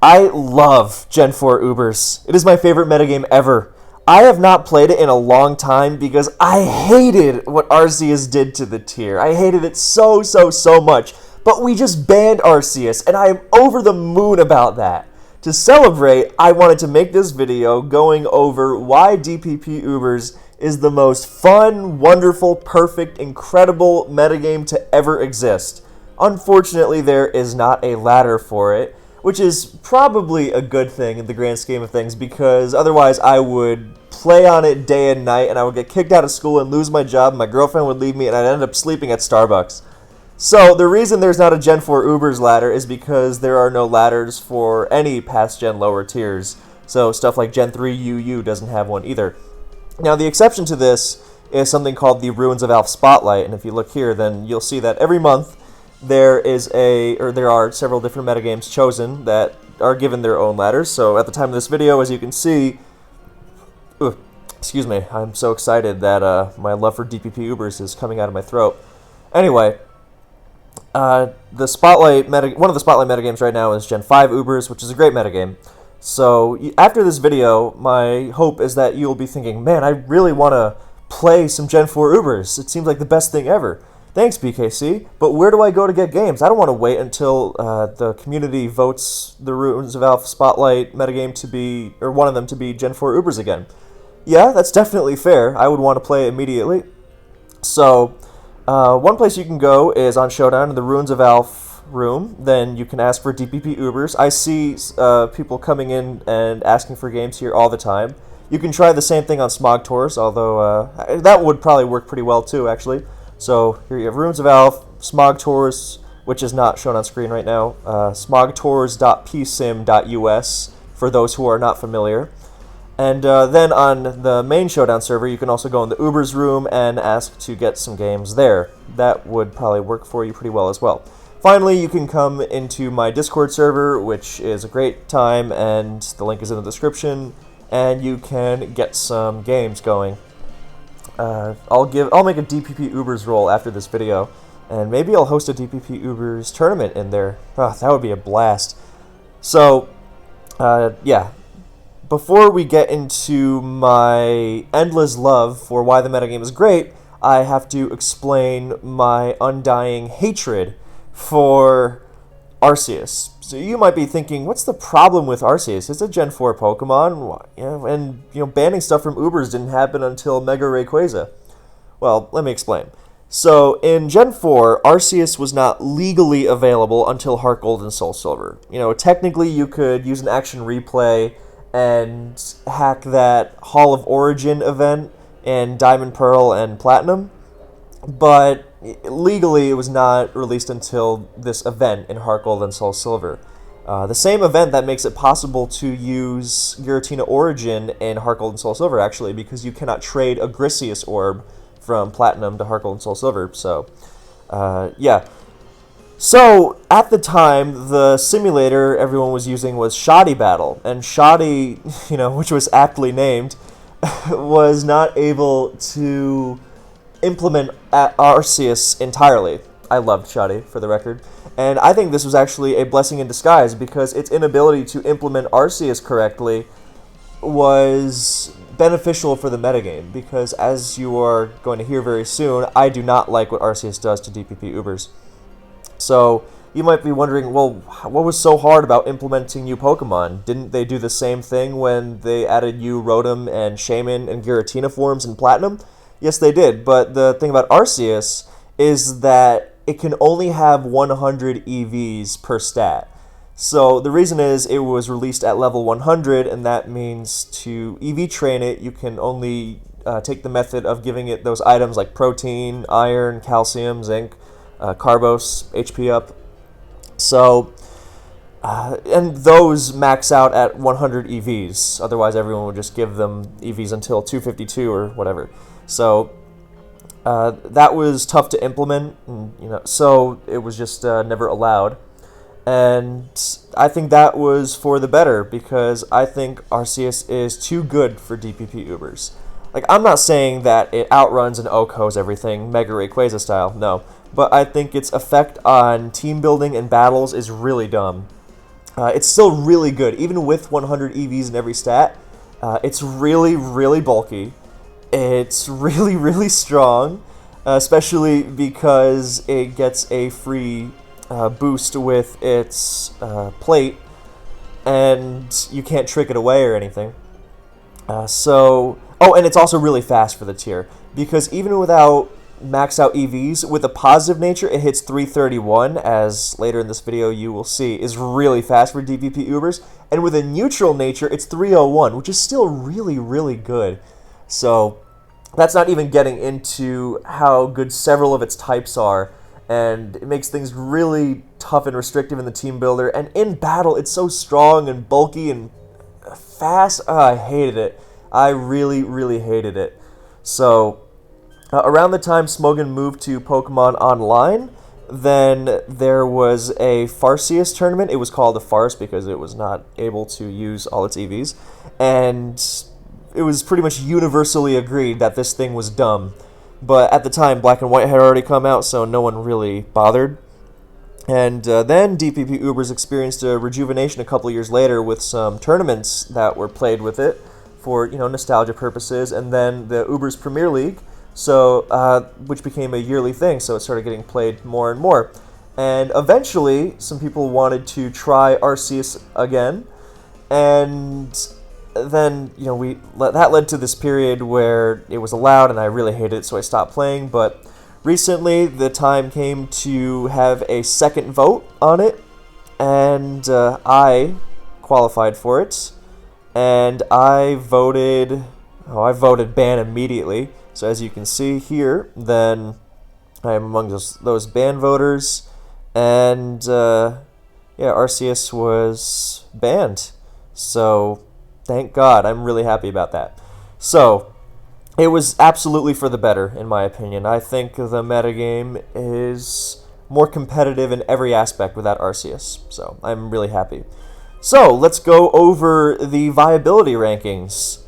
I love Gen 4 Ubers. It is my favorite metagame ever. I have not played it in a long time because I hated what Arceus did to the tier. I hated it so much. But we just banned Arceus, and I am over the moon about that. To celebrate, I wanted to make this video going over why DPP Ubers is the most fun, wonderful, perfect, incredible metagame to ever exist. Unfortunately, there is not a ladder for it, which is probably a good thing in the grand scheme of things, because otherwise I would play on it day and night, and I would get kicked out of school and lose my job, and my girlfriend would leave me, and I'd end up sleeping at Starbucks. So the reason there's not a Gen 4 Ubers ladder is because there are no ladders for any past gen lower tiers. So stuff like Gen 3 UU doesn't have one either. Now the exception to this is something called the Ruins of Alph Spotlight, and if you look here, then you'll see that every month there are several different metagames chosen that are given their own ladders. So at the time of this video, as you can see, excuse me, I'm so excited that my love for DPP Ubers is coming out of my throat. Anyway, one of the Spotlight metagames right now is Gen 5 Ubers, which is a great metagame. So after this video, my hope is that you'll be thinking, man, I really want to play some Gen 4 Ubers. It seems like the best thing ever. Thanks, BKC, but where do I go to get games? I don't want to wait until the community votes the Ruins of Alph Spotlight metagame to be, or one of them to be Gen 4 Ubers again. Yeah, that's definitely fair. I would want to play immediately. So, one place you can go is on Showdown in the Ruins of Alph room. Then you can ask for DPP Ubers. I see people coming in and asking for games here all the time. You can try the same thing on Smog Tours, although that would probably work pretty well too, actually. So here you have Ruins of Alph, Smog Tours, which is not shown on screen right now, smogtours.psim.us for those who are not familiar. And then on the main Showdown server, you can also go in the Ubers room and ask to get some games there. That would probably work for you pretty well as well. Finally, you can come into my Discord server, which is a great time, and the link is in the description, and you can get some games going. I'll make a DPP Ubers roll after this video, and maybe I'll host a DPP Ubers tournament in there. Oh, that would be a blast. So, yeah. Before we get into my endless love for why the metagame is great, I have to explain my undying hatred for Arceus. So you might be thinking, what's the problem with Arceus? It's a Gen 4 Pokemon, and banning stuff from Ubers didn't happen until Mega Rayquaza. Well, let me explain. So in Gen 4, Arceus was not legally available until Heart Gold and Soul Silver. Technically you could use an action replay and hack that Hall of Origin event in Diamond, Pearl, and Platinum, but legally it was not released until this event in Heart Gold and Soul Silver. The same event that makes it possible to use Giratina Origin in Heart Gold and Soul Silver, actually, because you cannot trade a Grisius Orb from Platinum to Heart Gold and Soul Silver, so, yeah. So, at the time, the simulator everyone was using was Shoddy Battle, and Shoddy, which was aptly named, was not able to implement Arceus entirely. I loved Shoddy, for the record, and I think this was actually a blessing in disguise, because its inability to implement Arceus correctly was beneficial for the metagame, because as you are going to hear very soon, I do not like what Arceus does to DPP Ubers. So, you might be wondering, well, what was so hard about implementing new Pokemon? Didn't they do the same thing when they added new Rotom and Shaman and Giratina forms in Platinum? Yes, they did, but the thing about Arceus is that it can only have 100 EVs per stat. So, the reason is it was released at level 100, and that means to EV train it, you can only take the method of giving it those items like protein, iron, calcium, zinc, Carbos, HP up. So, and those max out at 100 EVs. Otherwise, everyone would just give them EVs until 252 or whatever. So, that was tough to implement, so it was just never allowed. And I think that was for the better, because I think Arceus is too good for DPP Ubers. Like, I'm not saying that it outruns and OHKOs everything, Mega Rayquaza style, no. But I think its effect on team building and battles is really dumb. It's still really good, even with 100 EVs in every stat. It's really, really bulky. It's really, really strong, especially because it gets a free boost with its plate, and you can't trick it away or anything. Oh, and it's also really fast for the tier, because even without maxed out EVs, with a positive nature, it hits 331, as later in this video you will see, is really fast for DPP Ubers, and with a neutral nature, it's 301, which is still really, really good. So, that's not even getting into how good several of its types are, and it makes things really tough and restrictive in the team builder, and in battle, it's so strong and bulky and fast. I hated it. I really, really hated it. So, around the time Smogon moved to Pokemon Online, then there was a Farseus tournament. It was called a Farce because it was not able to use all its EVs. And it was pretty much universally agreed that this thing was dumb. But at the time, Black and White had already come out, so no one really bothered. And then DPP Ubers experienced a rejuvenation a couple years later with some tournaments that were played with it for, nostalgia purposes. And then the Ubers Premier League, which became a yearly thing, so it started getting played more and more. And eventually, some people wanted to try Arceus again, and then, that led to this period where it was allowed, and I really hated it, so I stopped playing. But recently, the time came to have a second vote on it, and I qualified for it, and I voted ban immediately. So as you can see here, then I am among those ban voters, and Arceus was banned. So thank God, I'm really happy about that. So it was absolutely for the better, in my opinion. I think the metagame is more competitive in every aspect without Arceus, so I'm really happy. So, let's go over the viability rankings.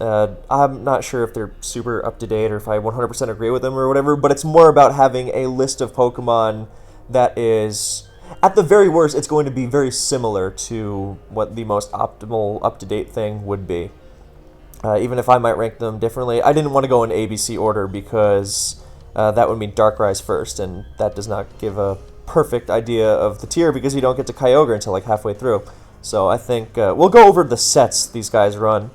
I'm not sure if they're super up-to-date or if I 100% agree with them or whatever, but it's more about having a list of Pokemon that is, at the very worst, it's going to be very similar to what the most optimal, up-to-date thing would be. Even if I might rank them differently. I didn't want to go in ABC order because that would mean Darkrai's first, and that does not give a perfect idea of the tier because you don't get to Kyogre until like halfway through. So I think we'll go over the sets these guys run,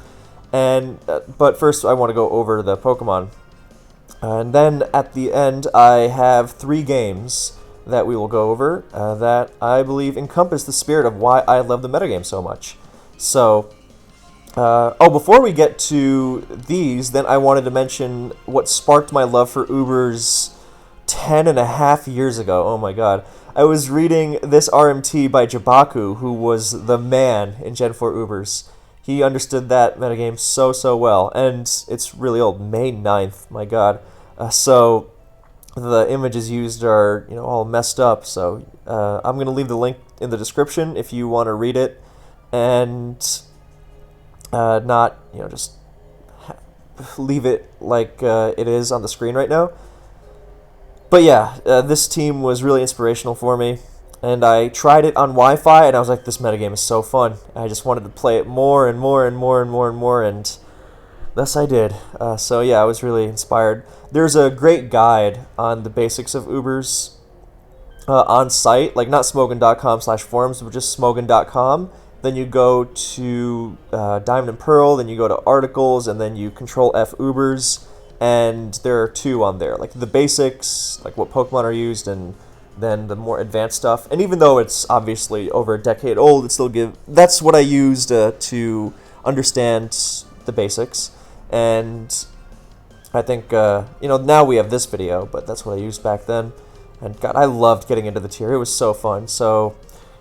but first I want to go over the Pokemon. And then at the end I have 3 games that we will go over that I believe encompass the spirit of why I love the metagame so much. So, before we get to these, then I wanted to mention what sparked my love for Ubers 10.5 years ago. Oh my god. I was reading this RMT by Jabaku, who was the man in Gen 4 Ubers. He understood that metagame so well, and it's really old, May 9th, my god. So the images used are, all messed up, so I'm going to leave the link in the description if you want to read it, and not, just leave it like it is on the screen right now. But yeah, this team was really inspirational for me, and I tried it on Wi-Fi, and I was like, this metagame is so fun. I just wanted to play it more and more, and thus I did. So yeah, I was really inspired. There's a great guide on the basics of Ubers on site, like not smogon.com/forums, but just smogon.com. Then you go to Diamond and Pearl, then you go to articles, and then you Control F Ubers. And there are 2 on there, like the basics, like what Pokemon are used, and then the more advanced stuff. And even though it's obviously over a decade old, it still that's what I used to understand the basics. And I think, now we have this video, but that's what I used back then. And God, I loved getting into the tier. It was so fun. So,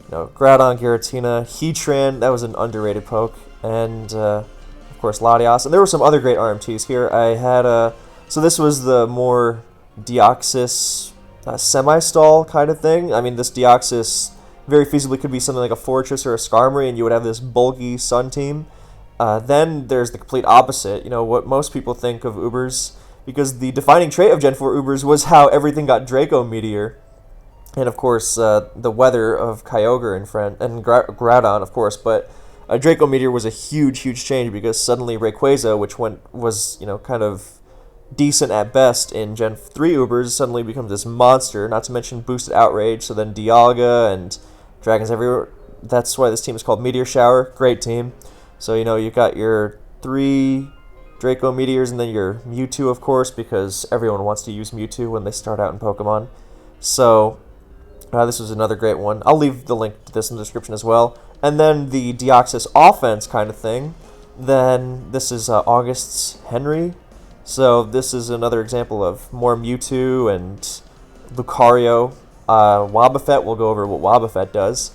Groudon, Giratina, Heatran, that was an underrated poke, and of course Latios, and there were some other great RMTs here. I had so this was the more Deoxys semi-stall kind of thing. I mean, this Deoxys very feasibly could be something like a Fortress or a Skarmory, and you would have this bulky Sun team. Then there's the complete opposite, what most people think of Ubers, because the defining trait of Gen 4 Ubers was how everything got Draco Meteor. and of course the weather of Kyogre and Groudon, of course. But Draco Meteor was a huge change because suddenly Rayquaza, which was kind of decent at best in Gen 3 Ubers, suddenly becomes this monster, not to mention boosted Outrage, so then Dialga and Dragons everywhere. That's why this team is called Meteor Shower. Great team. So, you've got your 3 Draco Meteors and then your Mewtwo, of course, because everyone wants to use Mewtwo when they start out in Pokemon. So, this was another great one. I'll leave the link to this in the description as well. And then the Deoxys offense kind of thing. Then this is August's Henry. So this is another example of more Mewtwo and Lucario. Wobbuffet, we'll go over what Wobbuffet does.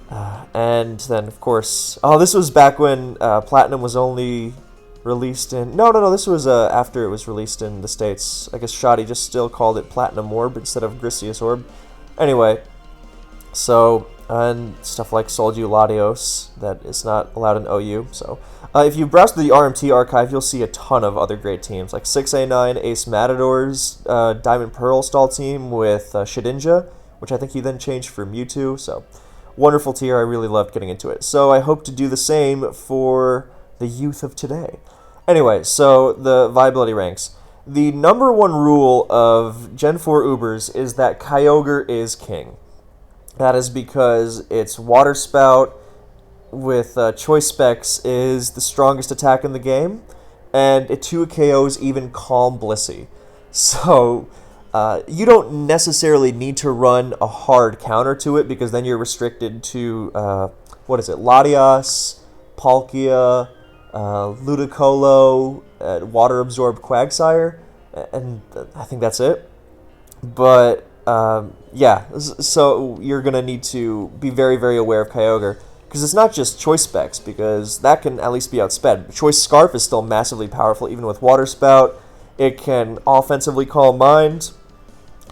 And then, of course... Oh, this was back when Platinum was only released in... No, this was after it was released in the States. I guess Shoddy just still called it Platinum Orb instead of Griseous Orb. Anyway, so... and stuff like Solju Latios that is not allowed in OU. So if you browse through the RMT archive, you'll see a ton of other great teams, like 6A9 Ace Matador's Diamond Pearl stall team with Shedinja, which I think he then changed for Mewtwo. So wonderful tier. I really loved getting into it. So I hope to do the same for the youth of today. Anyway, so the viability ranks. The number one rule of Gen 4 Ubers is that Kyogre is king. That is because its Water Spout with Choice Specs is the strongest attack in the game, and it 2 KOs even Calm Blissey. So you don't necessarily need to run a hard counter to it, because then you're restricted to, Latias, Palkia, Ludicolo, Water Absorb Quagsire, and I think that's it. But... so you're going to need to be very aware of Kyogre, because it's not just Choice Specs, because that can at least be outsped. Choice Scarf is still massively powerful, even with Water Spout. It can offensively Calm Mind.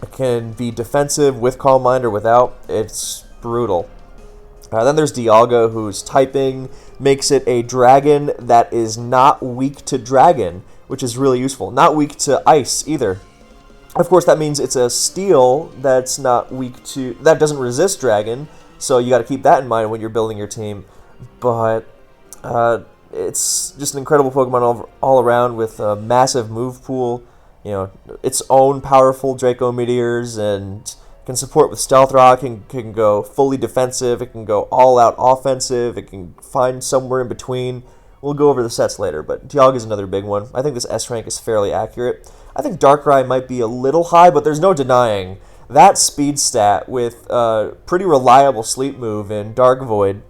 It can be defensive with Calm Mind or without. It's brutal. Then there's Dialga, whose typing makes it a dragon that is not weak to dragon, which is really useful. Not weak to ice, either. Of course, that means it's a steel that's not weak to... that doesn't resist dragon, so you got to keep that in mind when you're building your team. But it's just an incredible Pokemon all around, with a massive move pool, its own powerful Draco Meteors, and can support with Stealth Rock, can go fully defensive, it can go all-out offensive, it can find somewhere in between. We'll go over the sets later, but Dialga is another big one. I think this S rank is fairly accurate. I think Darkrai might be a little high, but there's no denying that speed stat with a pretty reliable sleep move in Dark Void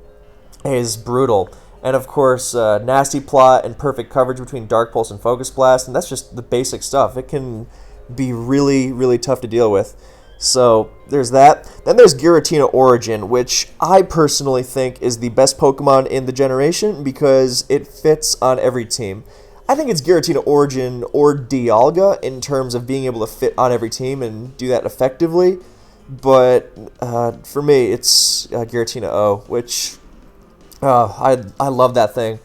is brutal. And of course, Nasty Plot and perfect coverage between Dark Pulse and Focus Blast, and that's just the basic stuff. It can be really tough to deal with. So there's that. Then there's Giratina Origin, which I personally think is the best Pokemon in the generation because it fits on every team. I think it's Giratina Origin or Dialga in terms of being able to fit on every team and do that effectively. But for me, it's Giratina O, which I love that thing.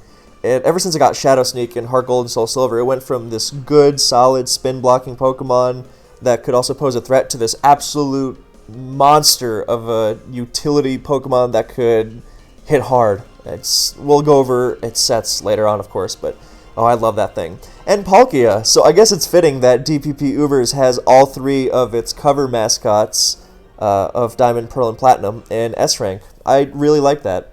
Ever since I got Shadow Sneak in Heart Gold and Soul Silver, it went from this good, solid, spin-blocking Pokemon that could also pose a threat to this absolute monster of a utility Pokemon that could hit hard. We'll go over its sets later on, of course, but I love that thing. And Palkia. So I guess it's fitting that DPP Ubers has all 3 of its cover mascots of Diamond, Pearl, and Platinum in S rank. I really like that.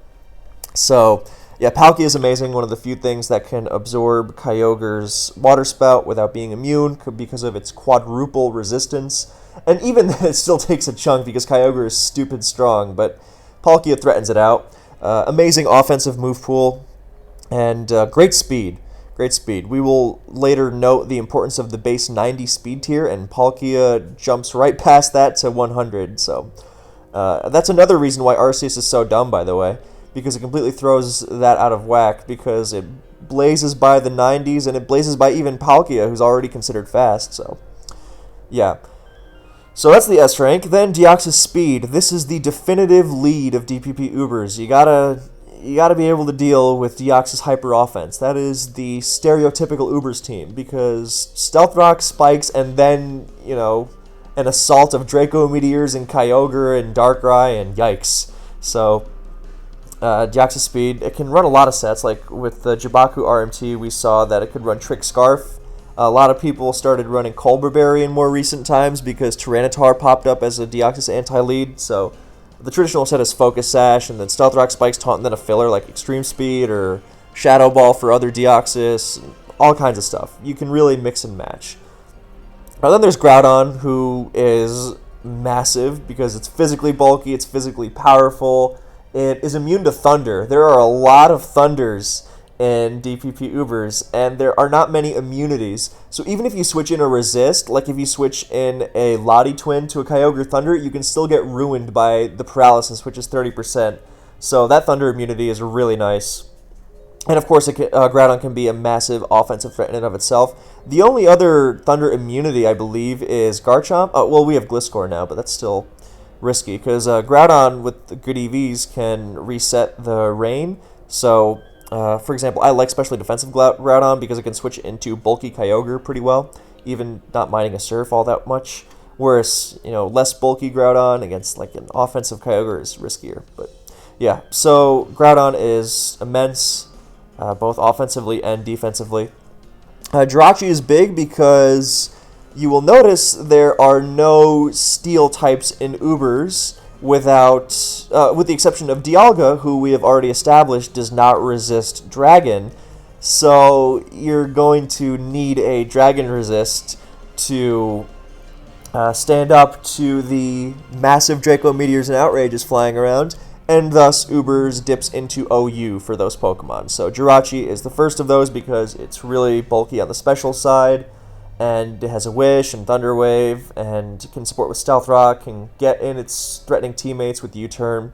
So, yeah, Palkia is amazing. One of the few things that can absorb Kyogre's Water Spout without being immune because of its quadruple resistance. And even then, it still takes a chunk because Kyogre is stupid strong, but Palkia threatens it out. Amazing offensive move pool and great speed. Great speed. We will later note the importance of the base 90 speed tier, and Palkia jumps right past that to 100. So that's another reason why Arceus is so dumb, by the way, because it completely throws that out of whack because it blazes by the 90s and it blazes by even Palkia, who's already considered fast. So, yeah. So that's the S rank. Then Deoxyspeed. This is the definitive lead of DPP Ubers. You gotta be able to deal with Deoxys Hyper Offense. That is the stereotypical Ubers team because Stealth Rock spikes and then, an assault of Draco Meteors and Kyogre and Darkrai, and yikes. So, Deoxyspeed, it can run a lot of sets. Like with the Jibaku RMT, we saw that it could run Trick Scarf. A lot of people started running Colbur Berry in more recent times because Tyranitar popped up as a Deoxys anti-lead. So the traditional set is Focus Sash, and then Stealth Rock, Spikes, Taunt, and then a filler like Extreme Speed or Shadow Ball for other Deoxys, all kinds of stuff. You can really mix and match. Now then there's Groudon, who is massive because it's physically bulky, it's physically powerful. It is immune to Thunder. There are a lot of Thunders in DPP Ubers, and there are not many immunities. So even if you switch in a Resist, like if you switch in a Lottie Twin to a Kyogre Thunder, you can still get ruined by the Paralysis, which is 30%. So that Thunder immunity is really nice. And of course, Groudon can be a massive offensive threat in and of itself. The only other Thunder immunity, I believe, is Garchomp. Well, we have Gliscor now, but that's still risky, because Groudon with the good EVs can reset the rain. So, for example, I like specially defensive Groudon because it can switch into bulky Kyogre pretty well, even not minding a Surf all that much. Whereas, less bulky Groudon against like an offensive Kyogre is riskier. But yeah, so Groudon is immense. Both offensively and defensively. Jirachi is big because you will notice there are no steel types in Ubers with the exception of Dialga, who we have already established does not resist Dragon. So you're going to need a Dragon resist to stand up to the massive Draco Meteors and Outrages flying around. And thus, Ubers dips into OU for those Pokemon. So Jirachi is the first of those because it's really bulky on the special side, and it has a Wish and Thunder Wave, and can support with Stealth Rock, can get in its threatening teammates with U-Turn.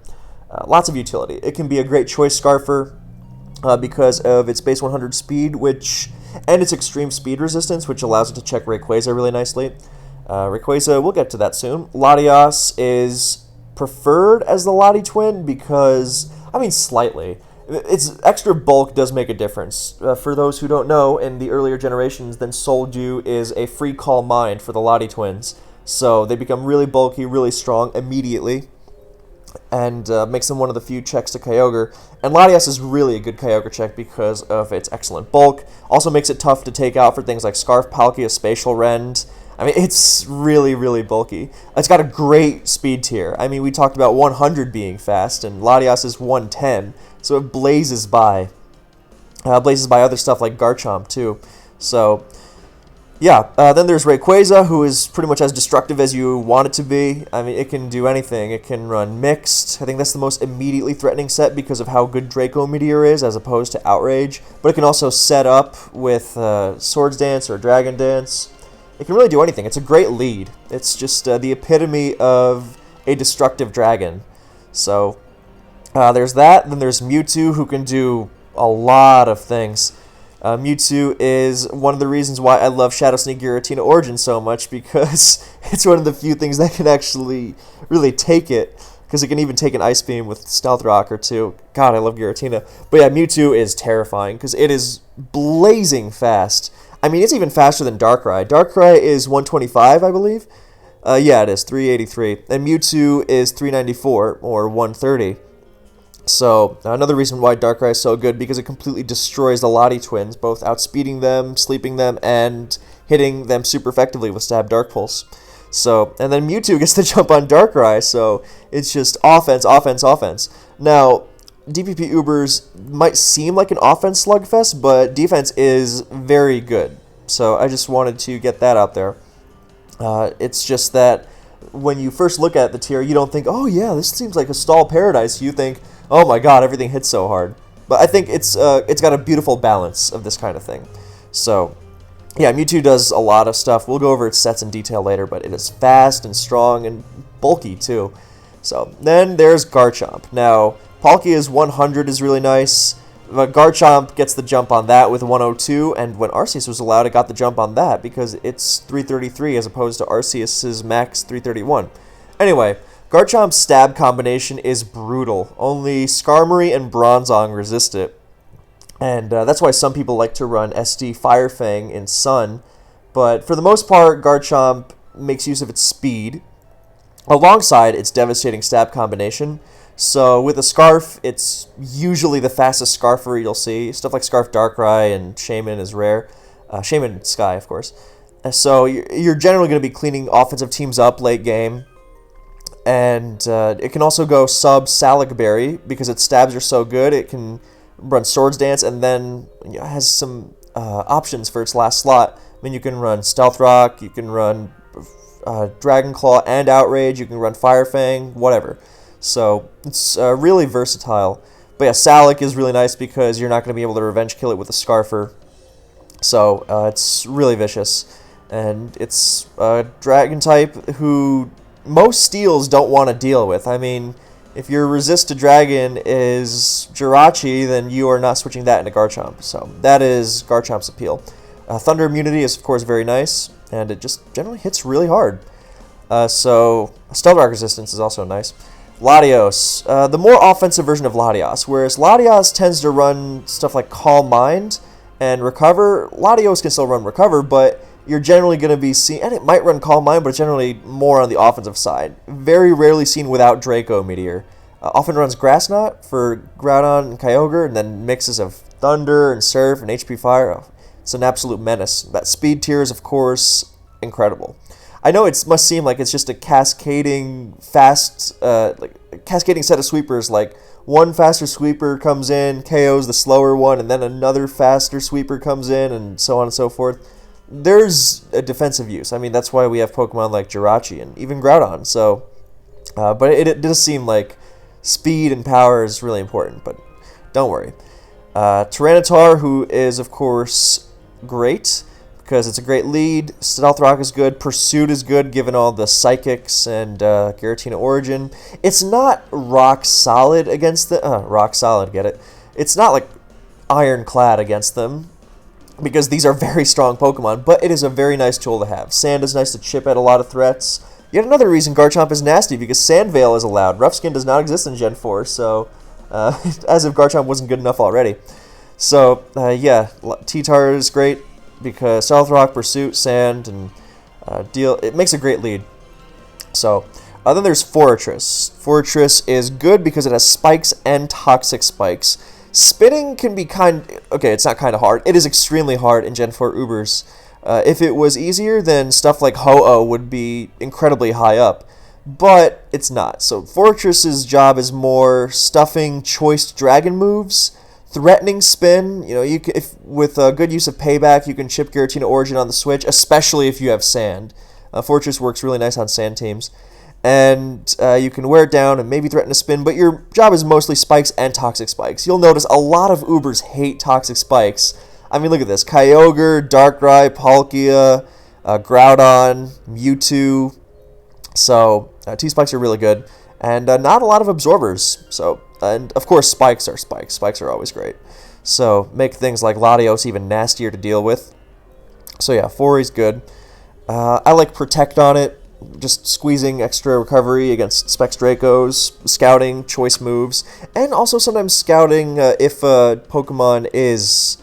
Lots of utility. It can be a great choice Scarfer because of its base 100 speed, and its extreme speed resistance, which allows it to check Rayquaza really nicely. Rayquaza, we'll get to that soon. Latios is preferred as the Lottie Twin because, slightly. Its extra bulk does make a difference. For those who don't know, in the earlier generations, then Soldew is a free call mind for the Lottie Twins. So they become really bulky, really strong immediately, and makes them one of the few checks to Kyogre. And Latios is really a good Kyogre check because of its excellent bulk. Also makes it tough to take out for things like Scarf, Palkia, Spatial Rend. It's really, really bulky. It's got a great speed tier. We talked about 100 being fast, and Latios is 110, so it blazes by. Blazes by other stuff like Garchomp, too. So, yeah. Then there's Rayquaza, who is pretty much as destructive as you want it to be. It can do anything. It can run Mixed. I think that's the most immediately threatening set because of how good Draco Meteor is, as opposed to Outrage. But it can also set up with Swords Dance or Dragon Dance. It can really do anything. It's a great lead. It's just the epitome of a destructive dragon. So, there's that. Then there's Mewtwo, who can do a lot of things. Mewtwo is one of the reasons why I love Shadow Sneak Giratina Origin so much, because it's one of the few things that can actually really take it, because it can even take an Ice Beam with Stealth Rock or two. God, I love Giratina. But yeah, Mewtwo is terrifying, because it is blazing fast. It's even faster than Darkrai. Darkrai is 125, I believe. Yeah, it is, 383. And Mewtwo is 394, or 130. So, another reason why Darkrai is so good, because it completely destroys the Lottie Twins, both outspeeding them, sleeping them, and hitting them super effectively with Stab Dark Pulse. So, and then Mewtwo gets the jump on Darkrai, so it's just offense, offense, offense. Now, DPP Ubers might seem like an offense slugfest, but defense is very good. So I just wanted to get that out there. It's just that when you first look at the tier, you don't think, oh yeah, this seems like a stall paradise. You think, oh my god, everything hits so hard. But I think it's got a beautiful balance of this kind of thing. So yeah, Mewtwo does a lot of stuff. We'll go over its sets in detail later, but it is fast and strong and bulky too. So then there's Garchomp. Now, Palkia's 100 is really nice. Garchomp gets the jump on that with 102, and when Arceus was allowed, it got the jump on that because it's 333 as opposed to Arceus's max 331. Anyway, Garchomp's stab combination is brutal. Only Skarmory and Bronzong resist it. And that's why some people like to run SD Fire Fang in Sun. But for the most part, Garchomp makes use of its speed, alongside its devastating stab combination. So with a Scarf, it's usually the fastest Scarfer you'll see. Stuff like Scarf Darkrai and Shaman is rare. Shaman Sky, of course. So you're generally going to be cleaning offensive teams up late game. And it can also go sub Salac Berry because its stabs are so good. It can run Swords Dance and then has some options for its last slot. I mean, you can run Stealth Rock, you can run Dragon Claw and Outrage, you can run Fire Fang, whatever. So it's really versatile. But yeah, Salac is really nice because you're not going to be able to revenge kill it with a Scarfer. So it's really vicious. And it's a Dragon type who most steals don't want to deal with. I mean, if your resist to Dragon is Jirachi, then you are not switching that into Garchomp. So that is Garchomp's appeal. Thunder immunity is, of course, very nice, and it just generally hits really hard. So Stealth Rock resistance is also nice. Latios, the more offensive version of Latios, whereas Latios tends to run stuff like Calm Mind and Recover. Latios can still run Recover, but you're generally going to be seeing, and it might run Calm Mind, but it's generally more on the offensive side. Very rarely seen without Draco Meteor. Often runs Grass Knot for Groudon and Kyogre, and then mixes of Thunder and Surf and HP Fire. Oh, it's an absolute menace. That speed tier is, of course, incredible. I know it must seem like it's just a cascading cascading set of sweepers. Like one faster sweeper comes in, KOs the slower one, and then another faster sweeper comes in, and so on and so forth. There's a defensive use. I mean, that's why we have Pokemon like Jirachi and even Groudon. So, but it does seem like speed and power is really important. But don't worry. Tyranitar, who is of course great because it's a great lead. Stealth Rock is good. Pursuit is good given all the Psychics and Giratina Origin. It's not rock solid against the rock solid. Get it? It's not like ironclad against them, because these are very strong Pokemon, but it is a very nice tool to have. Sand is nice to chip at a lot of threats. Yet another reason Garchomp is nasty, because Sand Veil is allowed. Rough Skin does not exist in Gen 4, so as if Garchomp wasn't good enough already. So, yeah, T-Tar is great, because Stealth Rock, Pursuit, Sand, and it makes a great lead. So, then there's Fortress. Fortress is good because it has Spikes and Toxic Spikes. Spinning can be it's not kind of hard. It is extremely hard in Gen 4 Ubers. If it was easier, then stuff like Ho-Oh would be incredibly high up. But it's not. So Fortress's job is more stuffing choiced dragon moves, threatening spin. With a good use of payback, you can chip Giratina Origin on the switch, especially if you have Sand. Fortress works really nice on Sand teams. And you can wear it down and maybe threaten to spin, but your job is mostly Spikes and Toxic Spikes. You'll notice a lot of Ubers hate Toxic Spikes. I mean, look at this. Kyogre, Darkrai, Palkia, Groudon, Mewtwo. So, T-Spikes are really good. And not a lot of Absorbers. So, and of course, Spikes are Spikes. Spikes are always great. So, make things like Latios even nastier to deal with. So yeah, Fori's good. I like Protect on it. Just squeezing extra recovery against Specs Dracos, scouting, choice moves, and also sometimes scouting if a Pokemon is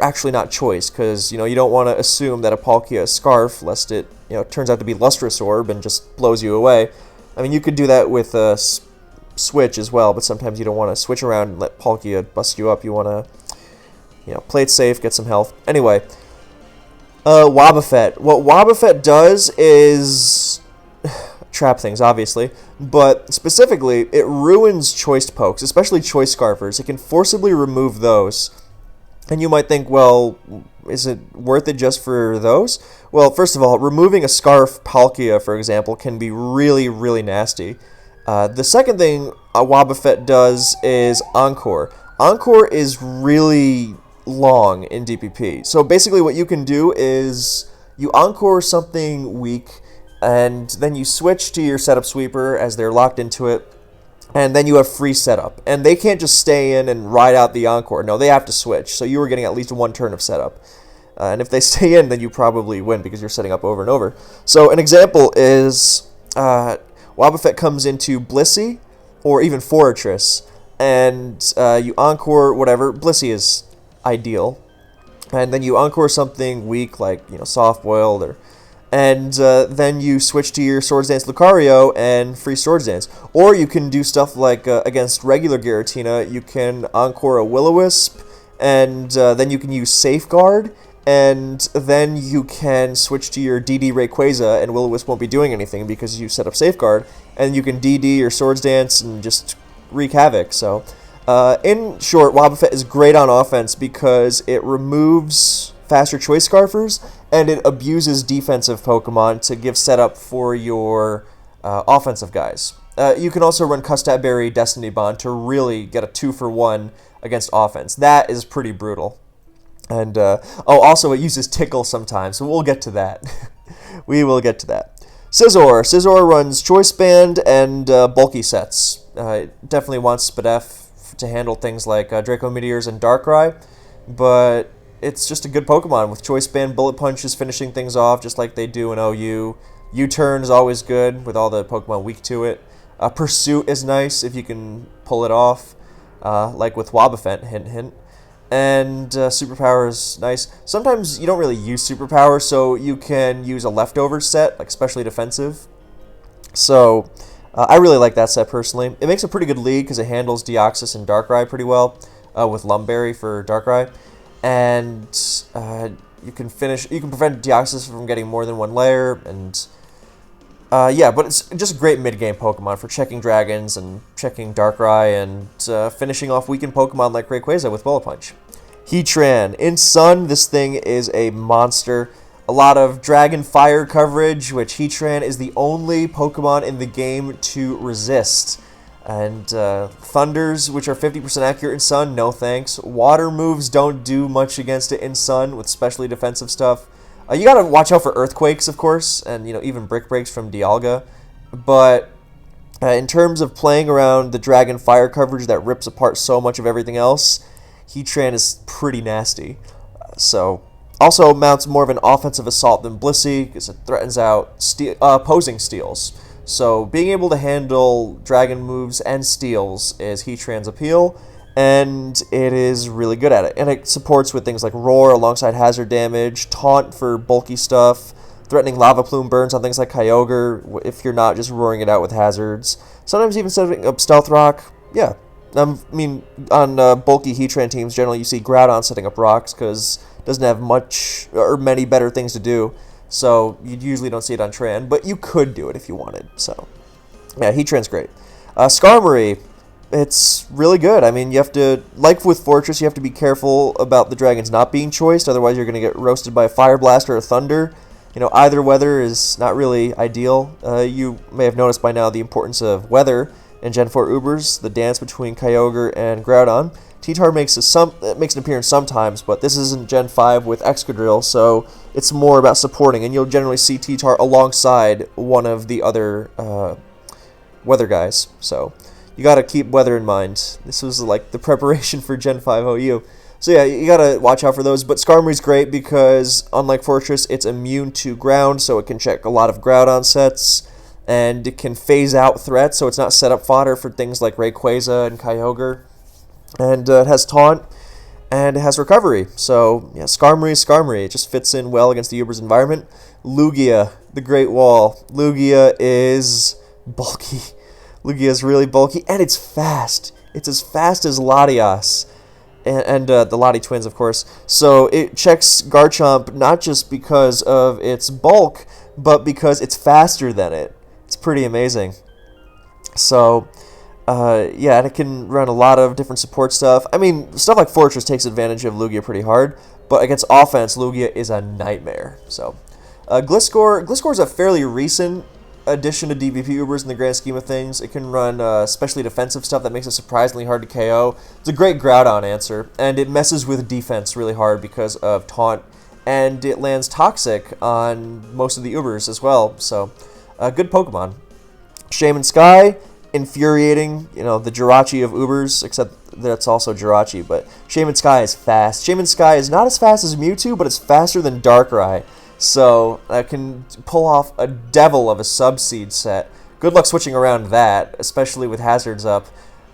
actually not choice, because you don't want to assume that a Palkia is Scarf, lest it turns out to be Lustrous Orb and just blows you away. I mean, you could do that with a Switch as well, but sometimes you don't want to switch around and let Palkia bust you up. You want to play it safe, get some health. Anyway. Wobbuffet. What Wobbuffet does is trap things, obviously, but specifically, it ruins choiced pokes, especially choice Scarfers. It can forcibly remove those. And you might think, well, is it worth it just for those? Well, first of all, removing a Scarf Palkia, for example, can be really, really nasty. The second thing a Wobbuffet does is Encore. Encore is really long in DPP. So basically what you can do is you Encore something weak, and then you switch to your setup sweeper as they're locked into it, and then you have free setup. And they can't just stay in and ride out the Encore. No, they have to switch. So you are getting at least one turn of setup. And if they stay in, then you probably win because you're setting up over and over. So an example is Wobbuffet comes into Blissey or even Fortress, and you Encore whatever. Blissey is ideal, and then you Encore something weak like Soft Boiled or and then you switch to your Swords Dance Lucario and free Swords Dance. Or you can do stuff like against regular Giratina, you can Encore a Will-O-Wisp, and then you can use Safeguard, and then you can switch to your DD Rayquaza, and Will-O-Wisp won't be doing anything because you set up Safeguard, and you can DD your Swords Dance and just wreak havoc. So, in short, Wobbuffet is great on offense because it removes faster Choice Scarfers, and it abuses defensive Pokemon to give setup for your offensive guys. You can also run Custapberry Destiny Bond to really get a 2-for-1 against offense. That is pretty brutal. And, also it uses Tickle sometimes, so we'll get to that. We will get to that. Scissor. Scissor runs Choice Band and bulky sets. It definitely wants Spadef to handle things like Draco Meteors and Darkrai, but it's just a good Pokemon with Choice Band. Bullet Punch is finishing things off just like they do in OU. U-Turn is always good with all the Pokemon weak to it. Pursuit is nice if you can pull it off, like with Wobbuffet, hint hint. And Superpower is nice. Sometimes you don't really use Superpower, so you can use a leftover set, like especially defensive. So I really like that set personally. It makes a pretty good lead because it handles Deoxys and Darkrai pretty well, with Lumberry for Darkrai. And you can prevent Deoxys from getting more than one layer, and yeah, but it's just a great mid-game Pokemon for checking dragons and checking Darkrai and finishing off weakened Pokemon like Rayquaza with Bullet Punch. Heatran. In Sun, this thing is a monster. A lot of Dragon Fire coverage, which Heatran is the only Pokemon in the game to resist. And Thunders, which are 50% accurate in Sun, no thanks. Water moves don't do much against it in Sun with specially defensive stuff. You gotta watch out for Earthquakes, of course, and even Brick Breaks from Dialga. But in terms of playing around the Dragon Fire coverage that rips apart so much of everything else, Heatran is pretty nasty. So, also mounts more of an offensive assault than Blissey, because it threatens out opposing steals. So, being able to handle Dragon moves and steals is Heatran's appeal, and it is really good at it. And it supports with things like Roar alongside Hazard damage, Taunt for bulky stuff, threatening Lava Plume burns on things like Kyogre if you're not just roaring it out with hazards. Sometimes even setting up Stealth Rock. Yeah, I mean, on bulky Heatran teams, generally you see Groudon setting up rocks because it doesn't have much or many better things to do. So you usually don't see it on Tran, but you could do it if you wanted. So yeah, Heatran's great. Skarmory, it's really good. I mean, you have to, like with Fortress, you have to be careful about the dragons not being choiced, otherwise you're going to get roasted by a Fire Blast or a Thunder. Either weather is not really ideal. You may have noticed by now the importance of weather in Gen 4 Ubers, the dance between Kyogre and Groudon. T-Tar makes an appearance sometimes, but this isn't Gen 5 with Excadrill, so it's more about supporting, and you'll generally see T-Tar alongside one of the other weather guys. So you got to keep weather in mind. This was like the preparation for Gen 5 OU. So yeah, you got to watch out for those. But Skarmory's great because, unlike Fortress, it's immune to ground, so it can check a lot of Groudon sets, and it can phase out threats, so it's not set up fodder for things like Rayquaza and Kyogre. And it has Taunt, and it has Recovery. So yeah, Skarmory. It just fits in well against the Uber's environment. Lugia, the Great Wall. Lugia is bulky. Lugia is really bulky, and it's fast. It's as fast as Latias. And the Lati twins, of course. So it checks Garchomp not just because of its bulk, but because it's faster than it. It's pretty amazing. So, yeah, and it can run a lot of different support stuff. I mean, stuff like Fortress takes advantage of Lugia pretty hard, but against offense, Lugia is a nightmare. So, Gliscor is a fairly recent addition to DPP Ubers in the grand scheme of things. It can run especially defensive stuff that makes it surprisingly hard to KO. It's a great Groudon answer, and it messes with defense really hard because of Taunt, and it lands Toxic on most of the Ubers as well, so good Pokemon. Shaman Sky, infuriating, the Jirachi of Ubers, except that's also Jirachi, but Shaman Sky is fast. Shaman Sky is not as fast as Mewtwo, but it's faster than Darkrai. So I can pull off a devil of a Subseed set. Good luck switching around that, especially with hazards up.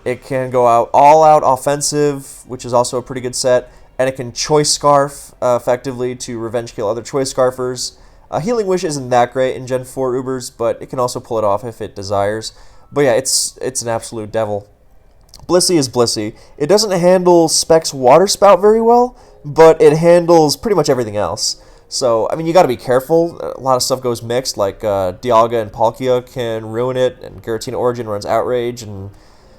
It can go all out offensive, which is also a pretty good set, and it can Choice Scarf effectively to revenge kill other Choice Scarfers. Healing Wish isn't that great in Gen 4 Ubers, but it can also pull it off if it desires. But yeah, it's an absolute devil. Blissey is Blissey. It doesn't handle Specs Water Spout very well, but it handles pretty much everything else. So, I mean, you got to be careful. A lot of stuff goes mixed, like Dialga and Palkia can ruin it, and Giratina Origin runs Outrage and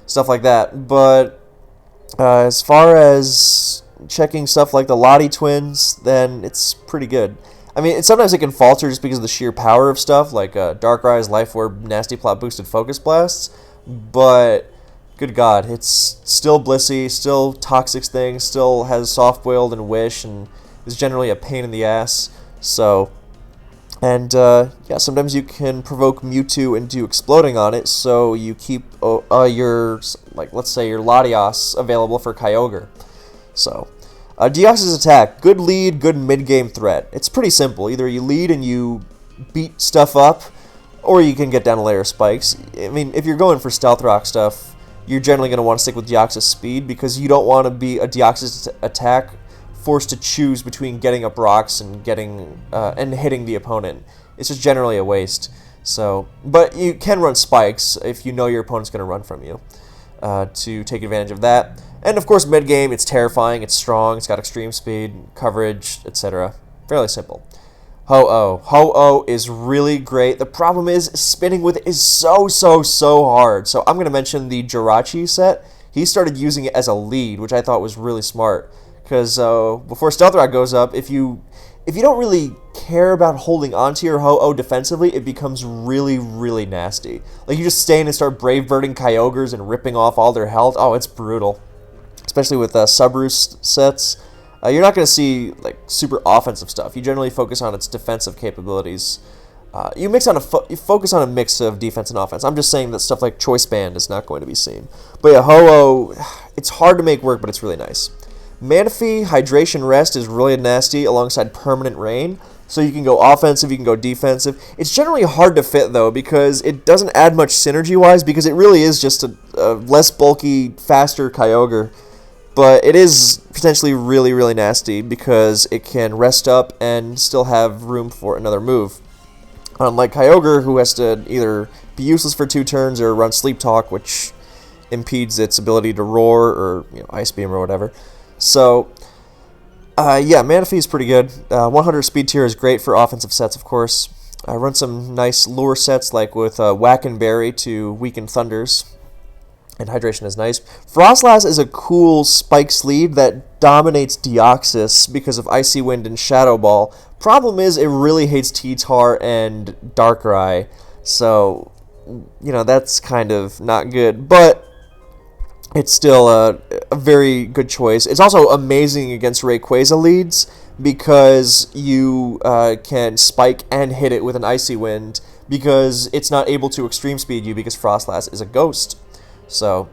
stuff like that. But as far as checking stuff like the Lottie twins, then it's pretty good. I mean, sometimes it can falter just because of the sheer power of stuff, like Darkrai's, Life Orb, Nasty Plot boosted Focus Blasts, but good God, it's still Blissey, still Toxic Thing, still has Soft Boiled and Wish, and is generally a pain in the ass. So, and yeah, sometimes you can provoke Mewtwo into exploding on it, so you keep your, like, let's say your Latios available for Kyogre. So, Deoxys attack, good lead, good mid-game threat. It's pretty simple. Either you lead and you beat stuff up, or you can get down a layer of spikes. I mean, if you're going for Stealth Rock stuff, you're generally going to want to stick with Deoxyspeed, because you don't want to be a Deoxys attack forced to choose between getting up rocks and getting and hitting the opponent. It's just generally a waste. So, but you can run spikes if you know your opponent's going to run from you to take advantage of that. And of course, mid game, it's terrifying, it's strong, it's got extreme speed, coverage, etc. Fairly simple. Ho-Oh. Ho-Oh is really great. The problem is, spinning with it is so hard. So I'm going to mention the Jirachi set. He started using it as a lead, which I thought was really smart. Because before Stealth Rock goes up, if you don't really care about holding onto your Ho-Oh defensively, it becomes really nasty. Like, you just stand and start Brave Birding Kyogres and ripping off all their health. Oh, it's brutal. Especially with Subroost sets. You're not going to see like super offensive stuff. You generally focus on its defensive capabilities. You focus on a mix of defense and offense. I'm just saying that stuff like Choice Band is not going to be seen. But yeah, Ho-Oh, it's hard to make work, but it's really nice. Manaphy, Hydration Rest is really nasty alongside Permanent Rain. So you can go offensive, you can go defensive. It's generally hard to fit, though, because it doesn't add much synergy-wise, because it really is just a less bulky, faster Kyogre. But it is potentially really nasty, because it can rest up and still have room for another move. Unlike Kyogre, who has to either be useless for 2 turns or run Sleep Talk, which impedes its ability to roar or Ice Beam or whatever. So, yeah, Manaphy is pretty good. 100 speed tier is great for offensive sets, of course. I run some nice lure sets, like with Whack and Berry to weaken Thunders. And Hydration is nice. Frostlass is a cool spike sleeve that dominates Deoxys because of Icy Wind and Shadow Ball. Problem is, it really hates T-Tar and Darkrai. So, that's kind of not good. But it's still a very good choice. It's also amazing against Rayquaza leads, because you can spike and hit it with an Icy Wind, because it's not able to extreme speed you because Frostlass is a ghost. So,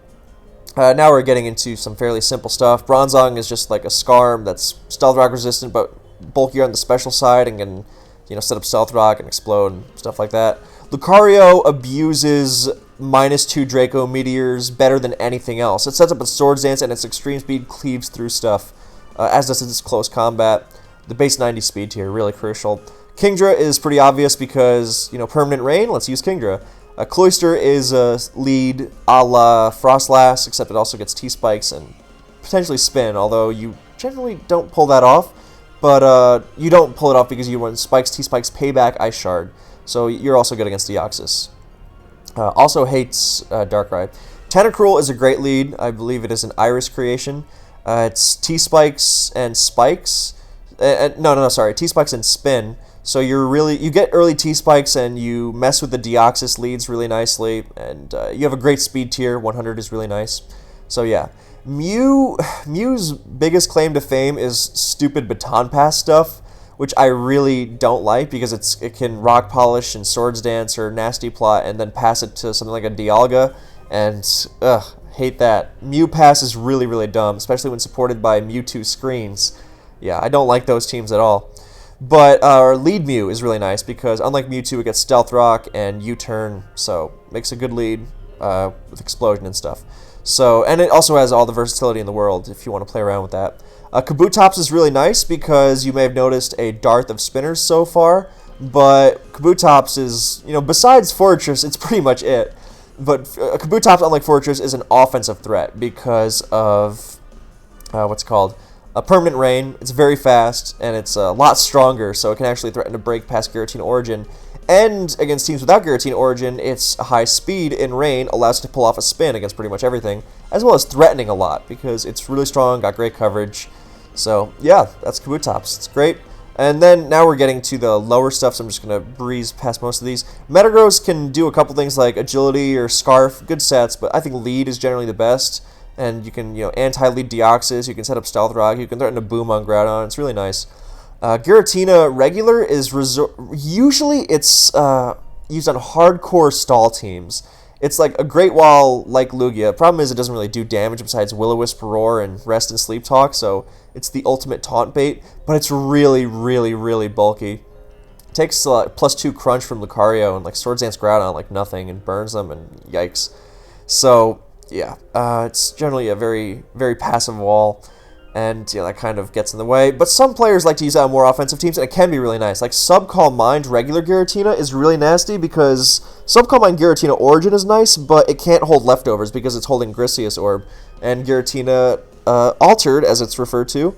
now we're getting into some fairly simple stuff. Bronzong is just like a Skarm that's Stealth Rock resistant, but bulkier on the special side, and can, set up Stealth Rock and explode and stuff like that. Lucario abuses -2 Draco Meteors better than anything else. It sets up a Swords Dance, and its extreme speed cleaves through stuff, as does its close combat. The base 90 speed tier, really crucial. Kingdra is pretty obvious because, Permanent Rain, let's use Kingdra. Cloyster is a lead a la Frostlass, except it also gets T-Spikes and potentially Spin, although you generally don't pull that off. But you don't pull it off because you run Spikes, T-Spikes, Payback, Ice Shard. So you're also good against Deoxys. Also hates Darkrai. Tentacruel is a great lead. I believe it is an Iris creation. It's T-Spikes and Spikes. Sorry, T-Spikes and Spin. So you get early T-Spikes and you mess with the Deoxys leads really nicely, and you have a great speed tier. 100 is really nice. So yeah, Mew's biggest claim to fame is stupid Baton Pass stuff, which I really don't like, because it can Rock Polish and Swords Dance or Nasty Plot and then pass it to something like a Dialga, and hate that. Mew Pass is really dumb, especially when supported by Mewtwo screens. Yeah, I don't like those teams at all. But our lead Mew is really nice, because unlike Mewtwo, it gets Stealth Rock and U-Turn, so makes a good lead with Explosion and stuff. So, and it also has all the versatility in the world if you want to play around with that. Kabutops is really nice because you may have noticed a dearth of spinners so far, but Kabutops is, besides Fortress, it's pretty much it. But Kabutops, unlike Fortress, is an offensive threat because of, what's it called? A Permanent Rain. It's very fast, and it's a lot stronger, so it can actually threaten to break past Giratina Origin. And against teams without Giratina Origin, its high speed in Rain allows it to pull off a spin against pretty much everything, as well as threatening a lot, because it's really strong, got great coverage. So, yeah, that's Kabutops. It's great. And then now we're getting to the lower stuff, so I'm just going to breeze past most of these. Metagross can do a couple things like Agility or Scarf, good sets, but I think Lead is generally the best. And you can, anti-lead Deoxys, you can set up Stealth Rock, you can threaten a Boom on Groudon, it's really nice. Giratina regular is, usually it's used on hardcore stall teams. It's like a Great Wall like Lugia. Problem is it doesn't really do damage besides Will-O-Wisp, Roar, and Rest and Sleep Talk, so it's the ultimate taunt bait, but it's really, really, really bulky. It takes +2 crunch from Lucario and like Swords Dance Groudon like nothing and burns them, and yikes. So, yeah, it's generally a very, very passive wall, and that kind of gets in the way. But some players like to use that on more offensive teams, and it can be really nice. Like Subcall Mind regular Giratina is really nasty because Subcall Mind Giratina Origin is nice, but it can't hold leftovers because it's holding Grisius Orb. And Giratina Altered, as it's referred to,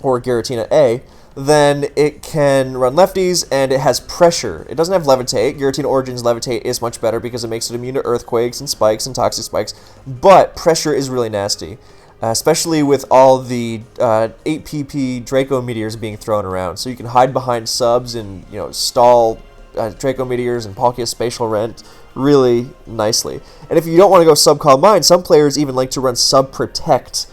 or Giratina A, then it can run lefties, and it has Pressure. It doesn't have Levitate. Giratina Origin's Levitate is much better because it makes it immune to Earthquakes and Spikes and Toxic Spikes, but Pressure is really nasty. Especially with all the 8PP Draco Meteors being thrown around. So you can hide behind subs and, stall Draco Meteors and Palkia Spatial Rent really nicely. And if you don't want to go Subcall Mine, some players even like to run Sub Protect.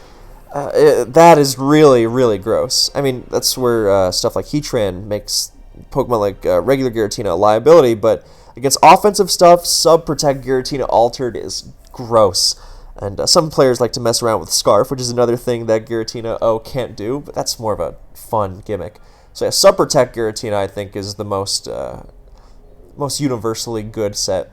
That is really, really gross. I mean, that's where stuff like Heatran makes Pokemon like regular Giratina a liability, but against offensive stuff, Sub Protect Giratina Altered is gross. And some players like to mess around with Scarf, which is another thing that Giratina O can't do, but that's more of a fun gimmick. So yeah, Sub Protect Giratina, I think, is the most universally good set.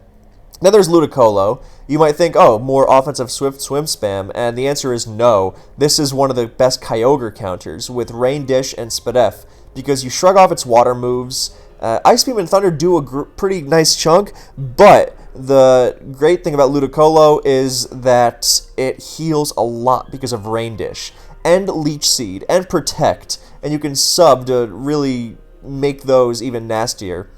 Then there's Ludicolo. You might think, oh, more offensive Swift Swim spam, and the answer is no. This is one of the best Kyogre counters with Rain Dish and Spadef, because you shrug off its water moves. Ice Beam and Thunder do a pretty nice chunk, but the great thing about Ludicolo is that it heals a lot because of Rain Dish, and Leech Seed, and Protect, and you can sub to really make those even nastier.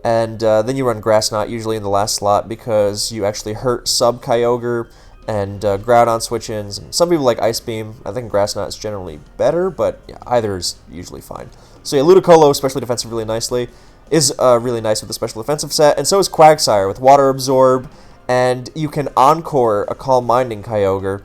And then you run Grass Knot usually in the last slot because you actually hurt sub Kyogre and Groudon switch-ins. And some people like Ice Beam. I think Grass Knot is generally better, but yeah, either is usually fine. So yeah, Ludicolo, especially defensive really nicely, is really nice with the special defensive set, and so is Quagsire with Water Absorb, and you can Encore a Calm Minding Kyogre.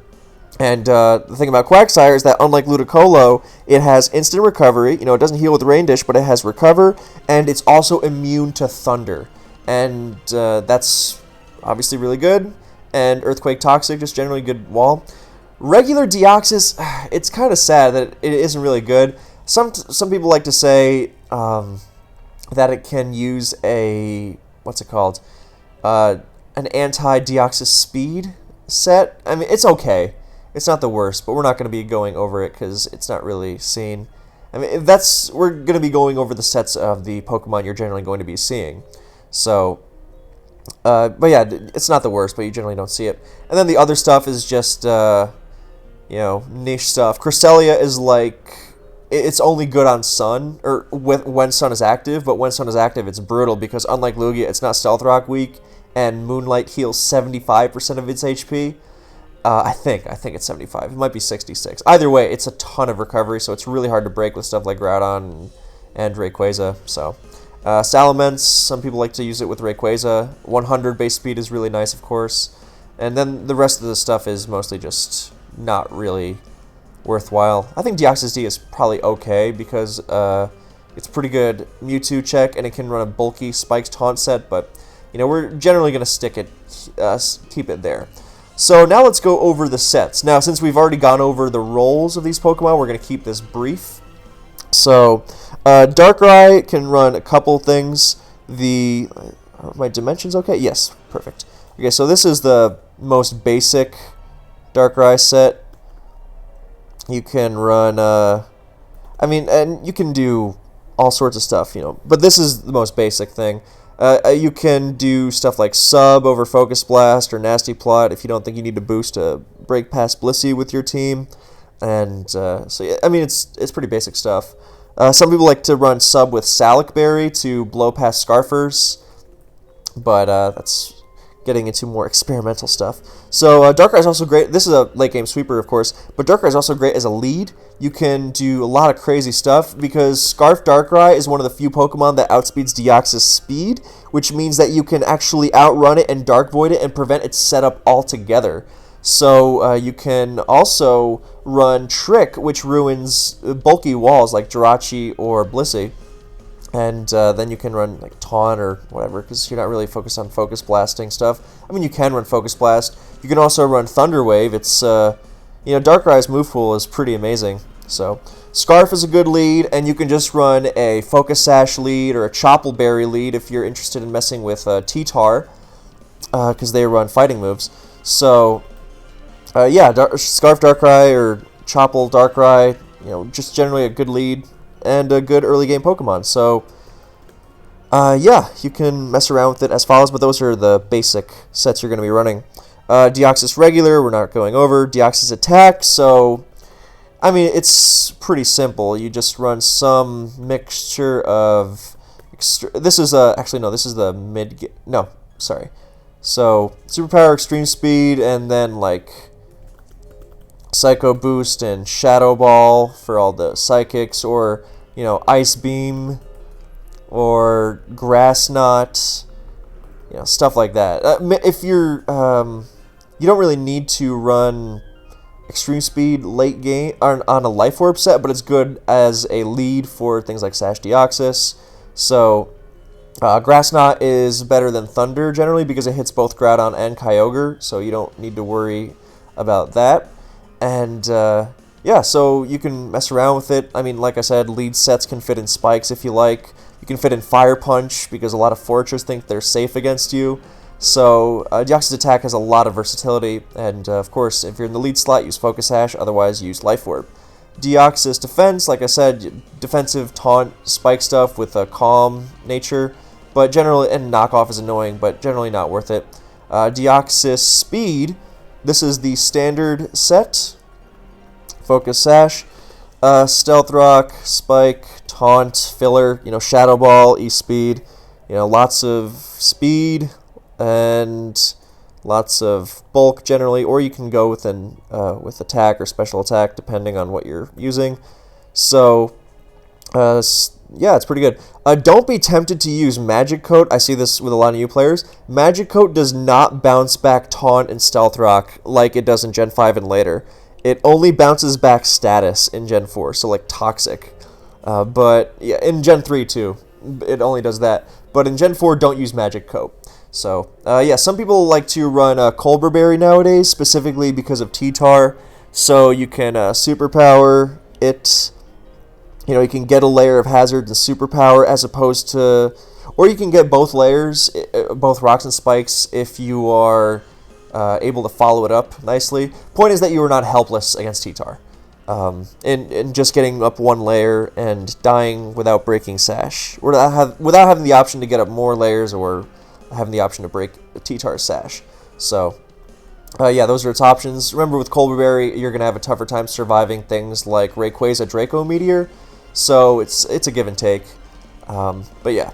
And the thing about Quagsire is that unlike Ludicolo, it has instant recovery. It doesn't heal with Rain Dish, but it has Recover, and it's also immune to Thunder. And that's obviously really good. And Earthquake Toxic, just generally good wall. Regular Deoxys, it's kind of sad that it isn't really good. Some people like to say that it can use a, what's it called, an anti-Deoxyspeed set. I mean, it's okay. It's not the worst, but we're not going to be going over it because it's not really seen. I mean, we're going to be going over the sets of the Pokemon you're generally going to be seeing. So, but yeah, it's not the worst, but you generally don't see it. And then the other stuff is just, niche stuff. Cresselia is like, it's only good on Sun, or when Sun is active, but when Sun is active, it's brutal because unlike Lugia, it's not Stealth Rock weak, and Moonlight heals 75% of its HP. I think it's 75. It might be 66. Either way, it's a ton of recovery, so it's really hard to break with stuff like Groudon and Rayquaza. So, Salamence, some people like to use it with Rayquaza. 100 base speed is really nice, of course. And then the rest of the stuff is mostly just not really worthwhile. I think Deoxys D is probably okay because it's pretty good Mewtwo check, and it can run a bulky Spikes Taunt set, but we're generally going to keep it there. So now let's go over the sets. Now, since we've already gone over the roles of these Pokemon, we're going to keep this brief. So, Darkrai can run a couple things. Are my dimensions okay? Yes, perfect. Okay, so this is the most basic Darkrai set. You can run, and you can do all sorts of stuff, But this is the most basic thing. You can do stuff like sub over Focus Blast or Nasty Plot if you don't think you need to boost to break past Blissey with your team. And so, yeah, I mean, it's pretty basic stuff. Some people like to run sub with Salic Berry to blow past Scarfers, but that's getting into more experimental stuff. So Darkrai is also great. This is a late game sweeper, of course, but Darkrai is also great as a lead. You can do a lot of crazy stuff because Scarf Darkrai is one of the few Pokemon that outspeeds Deoxyspeed, which means that you can actually outrun it and Dark Void it and prevent its setup altogether. So you can also run Trick, which ruins bulky walls like Jirachi or Blissey. And then you can run like Taunt or whatever, because you're not really focused on Focus Blasting stuff. I mean, you can run Focus Blast. You can also run Thunder Wave. It's, Darkrai's move pool is pretty amazing. So, Scarf is a good lead, and you can just run a Focus Sash lead or a Choppleberry lead if you're interested in messing with T-Tar, because they run fighting moves. So, Scarf Darkrai or Chopple Darkrai, just generally a good lead and a good early game Pokemon. So, you can mess around with it as follows, but those are the basic sets you're going to be running. Deoxys Regular, we're not going over. Deoxys Attack, so, I mean, it's pretty simple. You just run some mixture of... this is the mid... No, sorry. So, Superpower, Extreme Speed, and then, like... Psycho Boost and Shadow Ball for all the Psychics, or... Ice Beam, or Grass Knot, stuff like that. If you're, you don't really need to run Extreme Speed late game on a Life Orb set, but it's good as a lead for things like Sash Deoxys. So, Grass Knot is better than Thunder generally because it hits both Groudon and Kyogre, so you don't need to worry about that. And, so you can mess around with it. I mean, like I said, lead sets can fit in Spikes if you like. You can fit in Fire Punch because a lot of Foragers think they're safe against you. So Deoxys Attack has a lot of versatility. And, of course, if you're in the lead slot, use Focus Sash. Otherwise, use Life Orb. Deoxys Defense, like I said, defensive taunt Spike stuff with a calm nature. But generally, and Knockoff is annoying, but generally not worth it. Deoxyspeed, this is the standard set. Focus Sash, Stealth Rock, Spike, Taunt, Filler, Shadow Ball, E-Speed, lots of speed and lots of bulk generally, or you can go with attack or special attack depending on what you're using. So, it's pretty good. Don't be tempted to use Magic Coat. I see this with a lot of new players. Magic Coat does not bounce back Taunt and Stealth Rock like it does in Gen 5 and later. It only bounces back status in Gen 4, so like Toxic. But yeah, in Gen 3 too, it only does that. But in Gen 4, don't use Magic Coat. So, some people like to run Colbur Berry nowadays, specifically because of T-Tar. So you can Superpower it. You can get a layer of Hazard and Superpower as opposed to... Or you can get both layers, both Rocks and Spikes, if you are... able to follow it up nicely. Point is that you are not helpless against T-Tar. And just getting up one layer and dying without breaking Sash. Without having the option to get up more layers or having the option to break T-Tar's Sash. So, those are its options. Remember, with Colbur Berry, you're going to have a tougher time surviving things like Rayquaza Draco Meteor. So, it's a give and take. But yeah.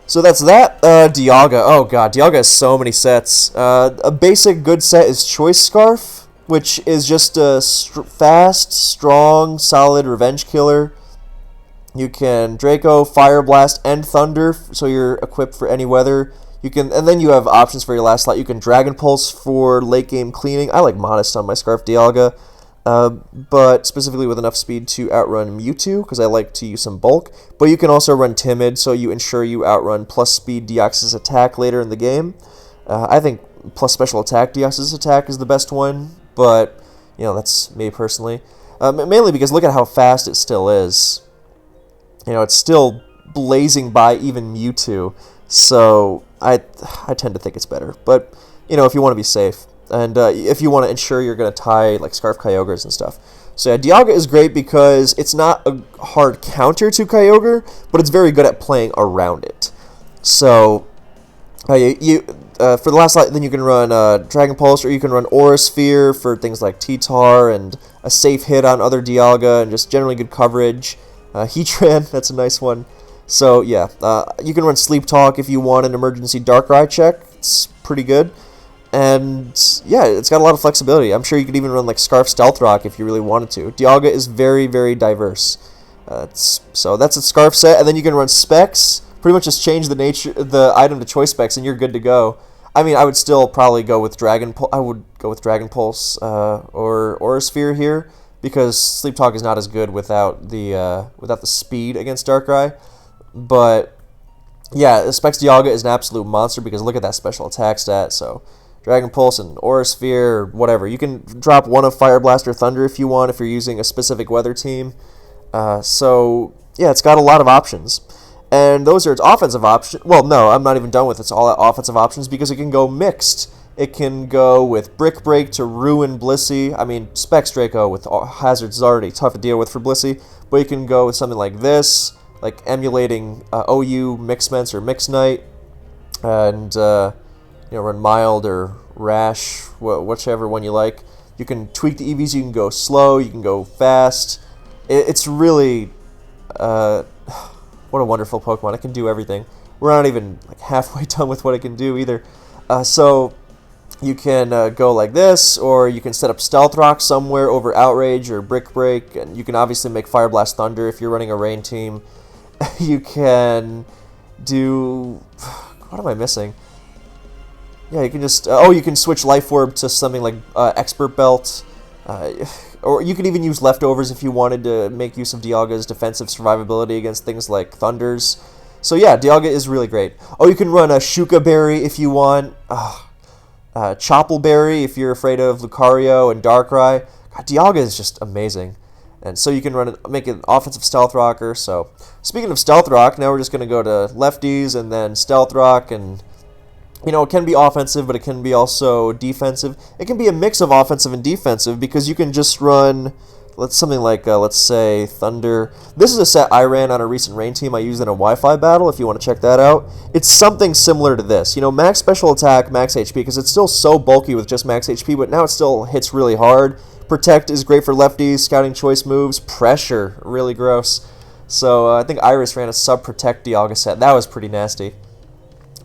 So that's that. Dialga. Oh god, Dialga has so many sets. A basic good set is Choice Scarf, which is just a fast, strong, solid revenge killer. You can Draco, Fire Blast, and Thunder, so you're equipped for any weather. And then you have options for your last slot. You can Dragon Pulse for late game cleaning. I like Modest on my Scarf Dialga. But specifically with enough speed to outrun Mewtwo, because I like to use some bulk. But you can also run Timid, so you ensure you outrun plus speed Deoxys Attack later in the game. I think plus special attack Deoxys Attack is the best one, but, that's me personally. Mainly because look at how fast it still is. It's still blazing by even Mewtwo, so I tend to think it's better. But, if you want to be safe. And if you want to ensure you're going to tie like Scarf Kyogres and stuff. So yeah, Dialga is great because it's not a hard counter to Kyogre, but it's very good at playing around it. So for the last slot, then you can run Dragon Pulse, or you can run Aura Sphere for things like T-Tar and a safe hit on other Dialga and just generally good coverage. Heatran, that's a nice one. So yeah, you can run Sleep Talk if you want an emergency Darkrai check. It's pretty good. And yeah, it's got a lot of flexibility. I'm sure you could even run like Scarf Stealth Rock if you really wanted to. Dialga is very, very diverse. So that's a Scarf set, and then you can run Specs. Pretty much just change the item to choice specs, and you're good to go. I mean, I would still probably go with Dragon Pulse or Aura Sphere here, because Sleep Talk is not as good without the speed against Darkrai. But yeah, Specs Dialga is an absolute monster because look at that special attack stat. So Dragon Pulse and Aura Sphere, or whatever. You can drop one of Fire Blast or Thunder if you want, if you're using a specific weather team. So yeah, it's got a lot of options. And those are its offensive options. Well, no, I'm not even done with its all offensive options because it can go mixed. It can go with Brick Break to ruin Blissey. I mean, Specs Draco with Hazards is already tough to deal with for Blissey. But you can go with something like this, like emulating OU Mixments or Mix Knight. And, run Mild or Rash, whichever one you like. You can tweak the EVs. You can go slow. You can go fast. It's really... what a wonderful Pokemon. It can do everything. We're not even like halfway done with what it can do either. So you can go like this, or you can set up Stealth Rock somewhere over Outrage or Brick Break, and you can obviously make Fire Blast Thunder if you're running a Rain team. You can do... What am I missing? Yeah, you can just... you can switch Life Orb to something like Expert Belt. Or you could even use Leftovers if you wanted to make use of Dialga's defensive survivability against things like Thunders. So yeah, Dialga is really great. Oh, you can run a Shuka Berry if you want. Chople Berry if you're afraid of Lucario and Darkrai. God, Dialga is just amazing. And so you can make an offensive Stealth Rocker. So speaking of Stealth Rock, now we're just going to go to lefties and then Stealth Rock. And it can be offensive, but it can be also defensive. It can be a mix of offensive and defensive because you can just run something like, let's say, Thunder. This is a set I ran on a recent Rain team I used in a Wi-Fi battle, if you want to check that out. It's something similar to this. Max Special Attack, Max HP, because it's still so bulky with just Max HP, but now it still hits really hard. Protect is great for lefties, Scouting Choice moves. Pressure, really gross. So I think Iris ran a Sub-Protect Dialga set. That was pretty nasty.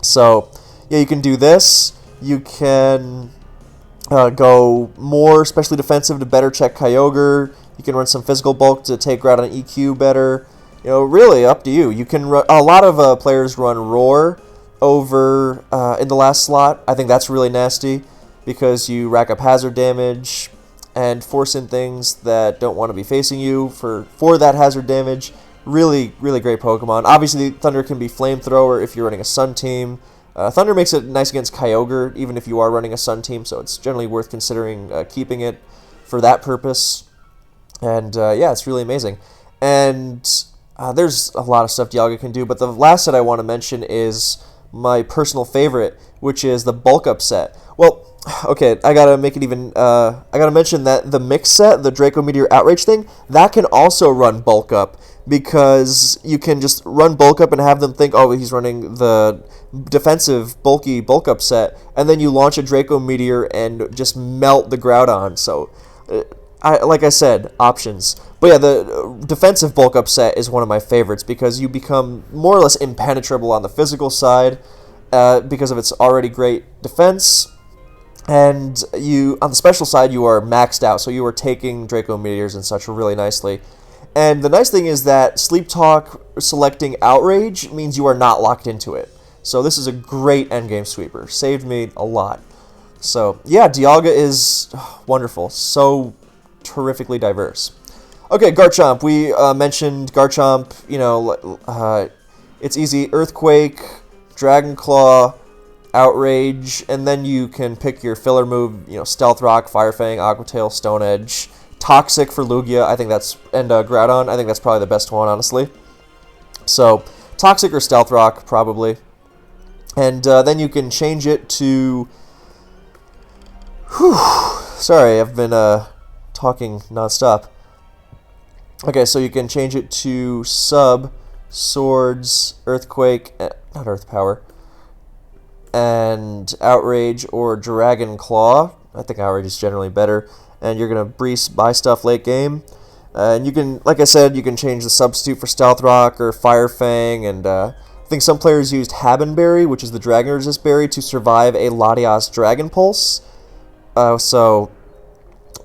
So... yeah, you can do this. You can go more especially defensive to better check Kyogre. You can run some physical bulk to take Groudon EQ better. Really up to you. You can run, a lot of players run Roar over in the last slot. I think that's really nasty because you rack up hazard damage and force in things that don't want to be facing you for that hazard damage. Really, really great Pokemon. Obviously, Thunder can be Flamethrower if you're running a Sun team. Thunder makes it nice against Kyogre, even if you are running a Sun team, so it's generally worth considering keeping it for that purpose. And yeah, it's really amazing. And there's a lot of stuff Dialga can do, but the last set I want to mention is my personal favorite, which is the Bulk Up set. Well, okay, I gotta make it even. I gotta mention that the mix set, the Draco Meteor Outrage thing, that can also run Bulk Up. Because you can just run Bulk Up and have them think, oh, he's running the defensive, bulky Bulk Up set, and then you launch a Draco Meteor and just melt the Groudon. So, like I said, options. But yeah, the defensive Bulk Up set is one of my favorites because you become more or less impenetrable on the physical side because of its already great defense. And on the special side, you are maxed out, so you are taking Draco Meteors and such really nicely. And the nice thing is that Sleep Talk selecting Outrage means you are not locked into it. So this is a great endgame sweeper. Saved me a lot. So yeah, Dialga is wonderful. So terrifically diverse. Okay, Garchomp. We mentioned Garchomp. It's easy. Earthquake, Dragon Claw, Outrage, and then you can pick your filler move. Stealth Rock, Fire Fang, Aqua Tail, Stone Edge. Toxic for Lugia, and Groudon, I think that's probably the best one, honestly. So, Toxic or Stealth Rock, probably. And then you can change it to... Sorry, I've been talking nonstop. Okay, so you can change it to Sub, Swords, Earthquake, not Earth Power, and Outrage or Dragon Claw. I think Outrage is generally better. And you're going to buy stuff late game. And you can, like I said, you can change the substitute for Stealth Rock or Fire Fang. And I think some players used Habenberry, which is the Dragon Resist Berry, to survive a Latias Dragon Pulse. So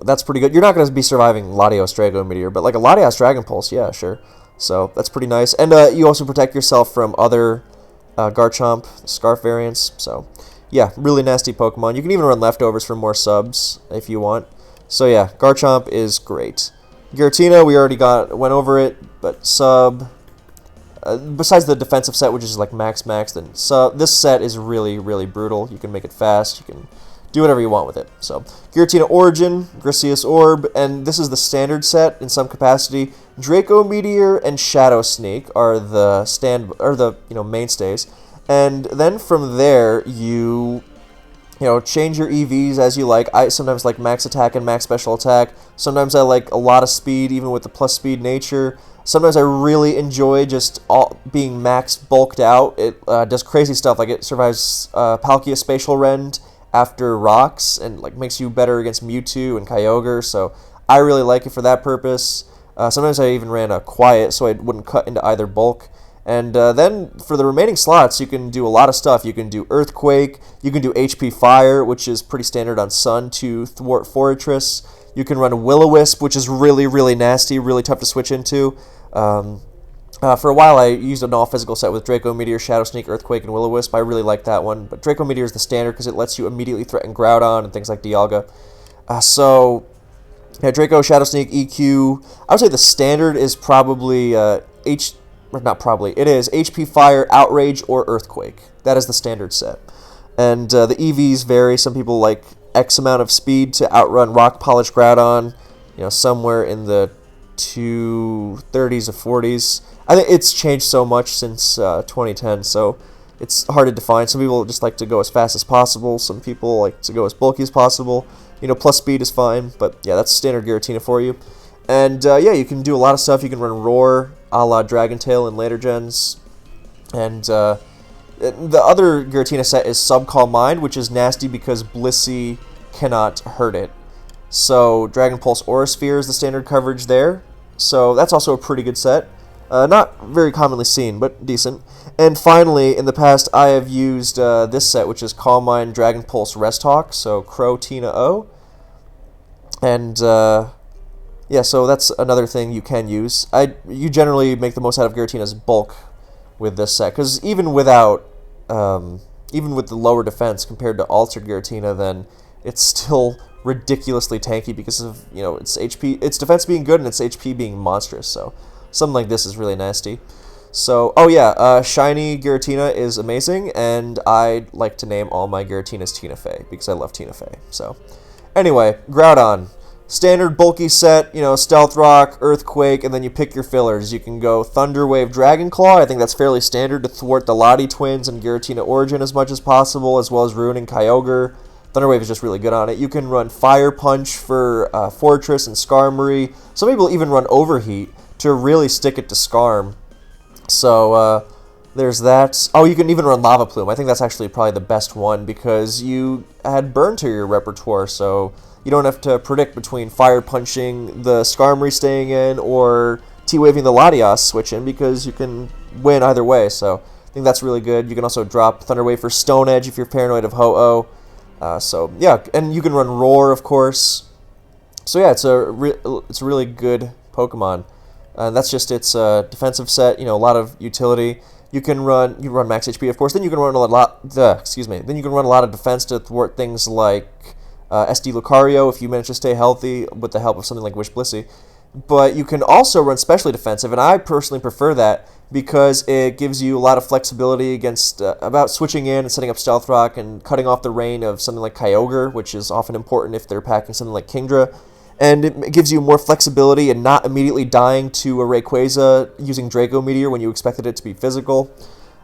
that's pretty good. You're not going to be surviving Latios Drago Meteor, but like a Latias Dragon Pulse, yeah, sure. So that's pretty nice. And you also protect yourself from other Garchomp, Scarf variants. So yeah, really nasty Pokemon. You can even run leftovers for more subs if you want. So yeah, Garchomp is great. Giratina, we already went over it, but sub. Besides the defensive set, which is like max, then this set is really, really brutal. You can make it fast. You can do whatever you want with it. So Giratina Origin, Griseous Orb, and this is the standard set in some capacity. Draco Meteor and Shadow Sneak are the mainstays, and then from there you change your EVs as you like. I sometimes like max attack and max special attack. Sometimes I like a lot of speed, even with the plus speed nature. Sometimes I really enjoy just being max bulked out. It does crazy stuff, like it survives Palkia Spatial Rend after rocks, and like makes you better against Mewtwo and Kyogre, so I really like it for that purpose. Sometimes I even ran a Quiet, so I wouldn't cut into either bulk. And then for the remaining slots, you can do a lot of stuff. You can do Earthquake, you can do HP Fire, which is pretty standard on Sun to thwart Fortress. You can run Will-O-Wisp, which is really, really nasty, really tough to switch into. For a while, I used an all-physical set with Draco Meteor, Shadow Sneak, Earthquake, and Will-O-Wisp. I really like that one. But Draco Meteor is the standard because it lets you immediately threaten Groudon and things like Dialga. Yeah, Draco, Shadow Sneak, EQ. I would say the standard is probably it is HP Fire, Outrage, or Earthquake. That is the standard set. And the EVs vary. Some people like X amount of speed to outrun Rock Polish Groudon, somewhere in the 230s or 40s. I think it's changed so much since 2010, so it's hard to define. Some people just like to go as fast as possible. Some people like to go as bulky as possible. Plus speed is fine, but yeah, that's standard Giratina for you. And yeah, you can do a lot of stuff. You can run Roar, a la Dragon Tail in later gens. And the other Giratina set is Subcall Mind, which is nasty because Blissey cannot hurt it. So Dragon Pulse Aura Sphere is the standard coverage there. So that's also a pretty good set. Not very commonly seen, but decent. And finally, in the past, I have used this set, which is Calm Mind, Dragon Pulse, Rest Hawk, so Crow, Tina, O. And yeah, so that's another thing you can use. You generally make the most out of Giratina's bulk with this set, because even with the lower defense compared to Altered Giratina, then it's still ridiculously tanky because of its defense being good and its HP being monstrous. So something like this is really nasty. So shiny Giratina is amazing, and I like to name all my Giratinas Tina Fey because I love Tina Fey. So anyway, Groudon, standard bulky set, Stealth Rock, Earthquake, and then you pick your fillers. You can go Thunder Wave, Dragon Claw. I think that's fairly standard to thwart the Lottie twins and Giratina Origin as much as possible, as well as ruining Kyogre. Thunder Wave is just really good on it. You can run Fire Punch for Fortress and Skarmory. Some people even run Overheat to really stick it to Skarm. So there's that. Oh, you can even run Lava Plume. I think that's actually probably the best one because you add Burn to your repertoire, so you don't have to predict between Fire Punching the Skarmory staying in or T-Waving the Latias switch in because you can win either way. So I think that's really good. You can also drop Thunder Wave for Stone Edge if you're paranoid of Ho-Oh. So yeah, and you can run Roar, of course. So yeah, it's a really good Pokemon. That's just its defensive set. A lot of utility. You can run max HP, of course. Then you can run a lot. Then you can run a lot of defense to thwart things like SD Lucario if you manage to stay healthy with the help of something like Wish Blissey. But you can also run specially defensive, and I personally prefer that because it gives you a lot of flexibility against about switching in and setting up Stealth Rock and cutting off the reign of something like Kyogre, which is often important if they're packing something like Kingdra. And it gives you more flexibility and not immediately dying to a Rayquaza using Draco Meteor when you expected it to be physical.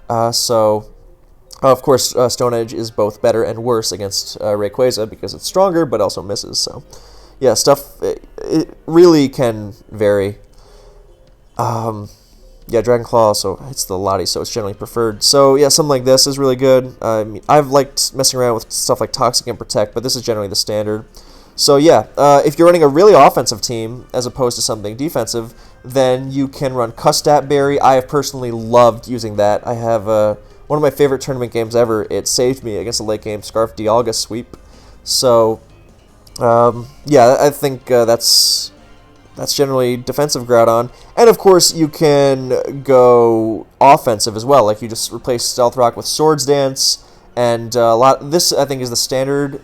Of course, Stone Edge is both better and worse against Rayquaza because it's stronger but also misses. So, yeah, it really can vary. Yeah, Dragon Claw also hits the Lottie, so it's generally preferred. So yeah, something like this is really good. I've liked messing around with stuff like Toxic and Protect, but this is generally the standard. So yeah, if you're running a really offensive team as opposed to something defensive, then you can run Custat Berry. I have personally loved using that. I have one of my favorite tournament games ever. It saved me against a late game Scarf Dialga sweep. So yeah, I think that's generally defensive Groudon. And of course, you can go offensive as well. Like you just replace Stealth Rock with Swords Dance, and this I think is the standard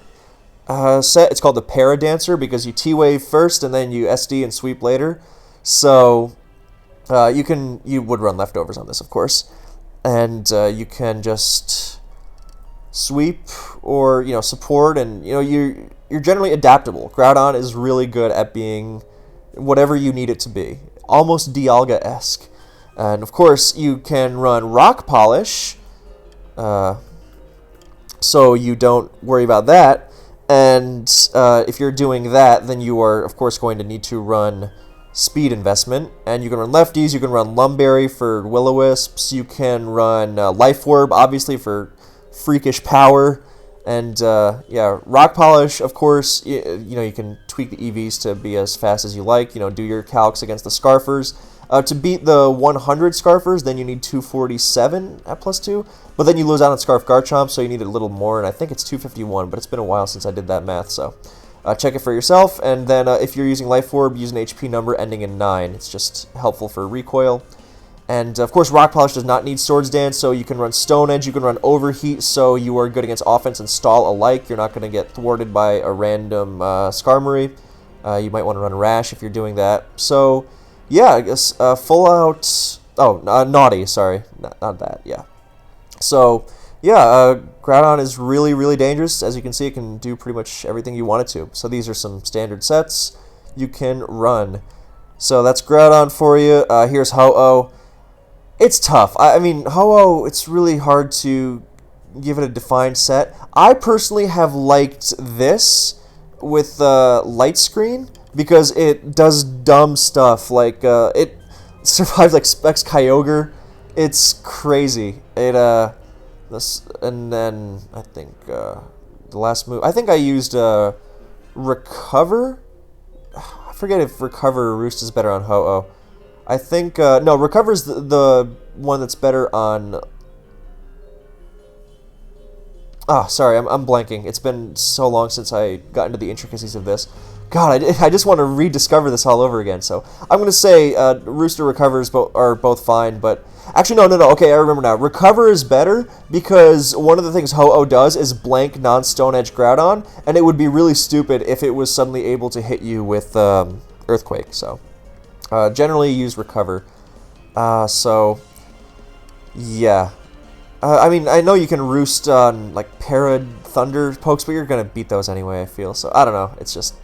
set. It's called the Para Dancer because you T-Wave first and then you SD and sweep later. So you would run leftovers on this, of course, and you can just sweep or support, and you're generally adaptable. Groudon is really good at being whatever you need it to be, almost Dialga-esque. And of course, you can run Rock Polish, so you don't worry about that. And if you're doing that, then you are, of course, going to need to run Speed Investment. And you can run lefties, you can run Lumberry for Will-O-Wisps, you can run Life Orb, obviously, for freakish power. And yeah, Rock Polish, of course, you can tweak the EVs to be as fast as you like. Do your calcs against the Scarfers. To beat the 100 Scarfers, then you need 247 at +2. But then you lose out on Scarf Garchomp, so you need a little more, and I think it's 251, but it's been a while since I did that math, so check it for yourself. And then if you're using Life Orb, use an HP number ending in 9. It's just helpful for recoil. And of course, Rock Polish does not need Swords Dance, so you can run Stone Edge, you can run Overheat, so you are good against offense and stall alike. You're not going to get thwarted by a random Skarmory. You might want to run Rash if you're doing that. So yeah, I guess full out. Oh, Naughty. Sorry, not that. Yeah. So yeah, Groudon is really, really dangerous. As you can see, it can do pretty much everything you want it to. So these are some standard sets you can run. So that's Groudon for you. Here's Ho-Oh. It's tough. I mean, Ho-Oh, it's really hard to give it a defined set. I personally have liked this with Light Screen because it does dumb stuff. Like, it survives like Specs Kyogre. It's crazy. And then I think the last move, I think I used Recover. I forget if Recover or Roost is better on Ho-Oh. I think no, Recover's the one that's better on. Ah, sorry, I'm blanking. It's been so long since I got into the intricacies of this. God, I just want to rediscover this all over again. So I'm going to say Roost or Recovers are both fine, but actually no. Okay, I remember now. Recover is better because one of the things Ho-Oh does is blank non-Stone Edge Groudon, and it would be really stupid if it was suddenly able to hit you with Earthquake. So generally use Recover. So yeah. I mean, I know you can Roost on like Parad Thunder pokes, but you're going to beat those anyway, I feel. So I don't know. It's just.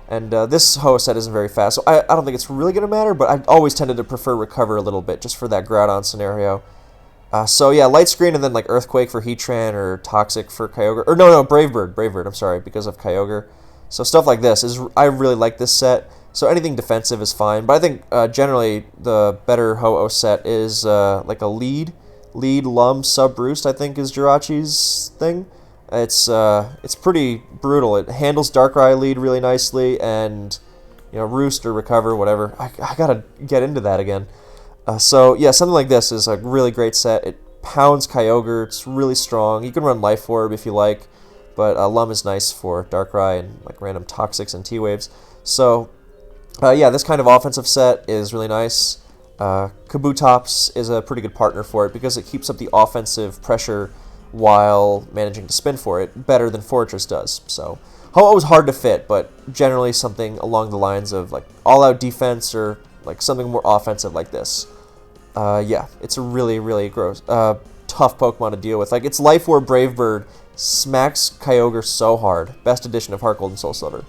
And this Ho set isn't very fast, so I don't think it's really going to matter, but I always tended to prefer Recover a little bit, just for that Groudon scenario. So yeah, Light Screen and then like Earthquake for Heatran or Toxic for Kyogre. Or no, Brave Bird, I'm sorry, because of Kyogre. So stuff like this, I really like this set. So anything defensive is fine, but I think generally the better Ho-Oh set is like a Lead, Lum, Sub Roost, I think is Jirachi's thing. It's pretty brutal. It handles Darkrai Lead really nicely, and Roost or Recover, whatever. I gotta get into that again. So yeah, something like this is a really great set. It pounds Kyogre. It's really strong. You can run Life Orb if you like, but Lum is nice for Darkrai and like random Toxics and T-Waves. So yeah, this kind of offensive set is really nice. Kabutops is a pretty good partner for it because it keeps up the offensive pressure while managing to spin for it better than Fortress does. So Ho-Oh is hard to fit, but generally something along the lines of like all-out defense or like something more offensive like this. Yeah, it's a really, really tough Pokemon to deal with. Like its Life Orb Brave Bird smacks Kyogre so hard. Best edition of Heart Gold and Soul Silver.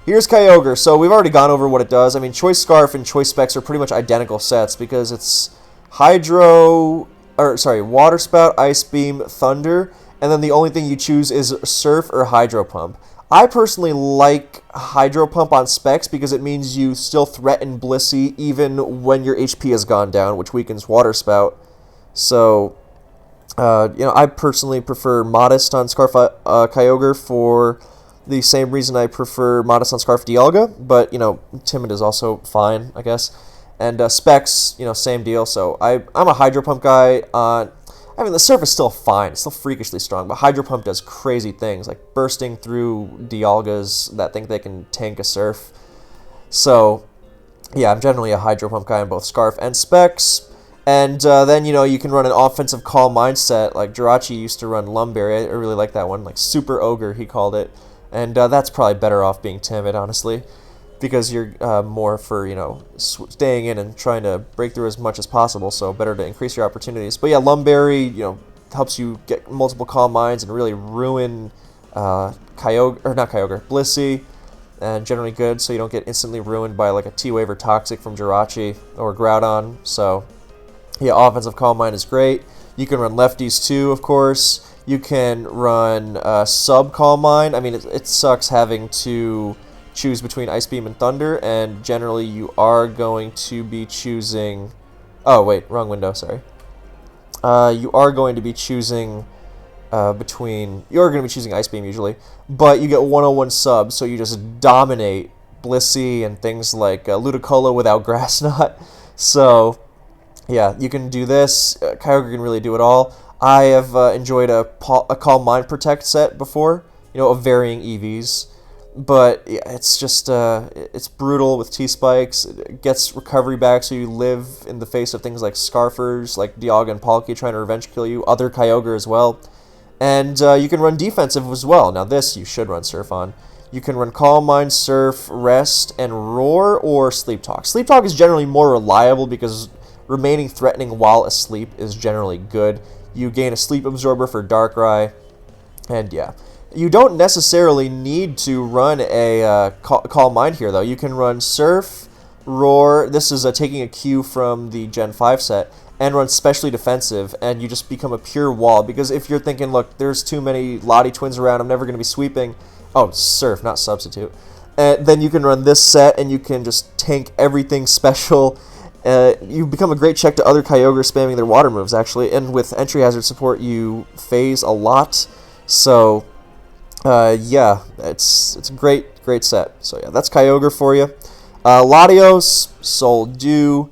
Here's Kyogre. So we've already gone over what it does. I mean, Choice Scarf and Choice Specs are pretty much identical sets because it's Water Spout, Ice Beam, Thunder, and then the only thing you choose is Surf or Hydro Pump. I personally like Hydro Pump on Specs because it means you still threaten Blissey even when your HP has gone down, which weakens Water Spout. So, I personally prefer Modest on Scarf Kyogre for the same reason I prefer Modest on Scarf Dialga, but, Timid is also fine, I guess. And Specs, same deal. So I'm a Hydro Pump guy on... I mean, the Surf is still fine. It's still freakishly strong, but Hydro Pump does crazy things, like bursting through Dialgas that think they can tank a Surf. So, yeah, I'm generally a Hydro Pump guy on both Scarf and Specs. And then, you can run an offensive Calm Mindset, like Jirachi used to run Lumberry. I really like that one, like Super Ogre, he called it. And that's probably better off being Timid, honestly, because you're more for, staying in and trying to break through as much as possible, so better to increase your opportunities. But yeah, Lumberry, helps you get multiple Calm Minds and really ruin Blissey, and generally good, so you don't get instantly ruined by like a T-Wave or Toxic from Jirachi or Groudon. So yeah, offensive Calm Mind is great. You can run lefties too, of course. You can run sub Calm Mind. I mean, it sucks having to choose between Ice Beam and Thunder, and generally you are going to be choosing... Oh, wait, wrong window, sorry. You are going to be choosing between... You're going to be choosing Ice Beam, usually, but you get 101 subs, so you just dominate Blissey and things like Ludicolo without Grass Knot. So, yeah, you can do this. Kyogre can really do it all. I have enjoyed a Calm Mind Protect set before, of varying EVs. But yeah, it's just, it's brutal with T-Spikes. It gets recovery back, so you live in the face of things like Scarfers, like Dialga and Palkia trying to revenge kill you, other Kyogre as well. And you can run defensive as well. Now this you should run Surf on. You can run Calm Mind, Surf, Rest, and Roar, or Sleep Talk. Sleep Talk is generally more reliable because remaining threatening while asleep is generally good. You gain a Sleep Absorber for Darkrai, and yeah. You don't necessarily need to run a Calm Mind here, though. You can run Surf, Roar, this is taking a cue from the Gen 5 set, and run Specially Defensive, and you just become a pure wall. Because if you're thinking, look, there's too many Lottie twins around, I'm never going to be sweeping. Oh, Surf, not Substitute. Then you can run this set, and you can just tank everything special. You become a great check to other Kyogre spamming their water moves, actually. And with Entry Hazard support, you phase a lot. So... yeah, it's a great set. So yeah, that's Kyogre for you. Latios, Soul Dew,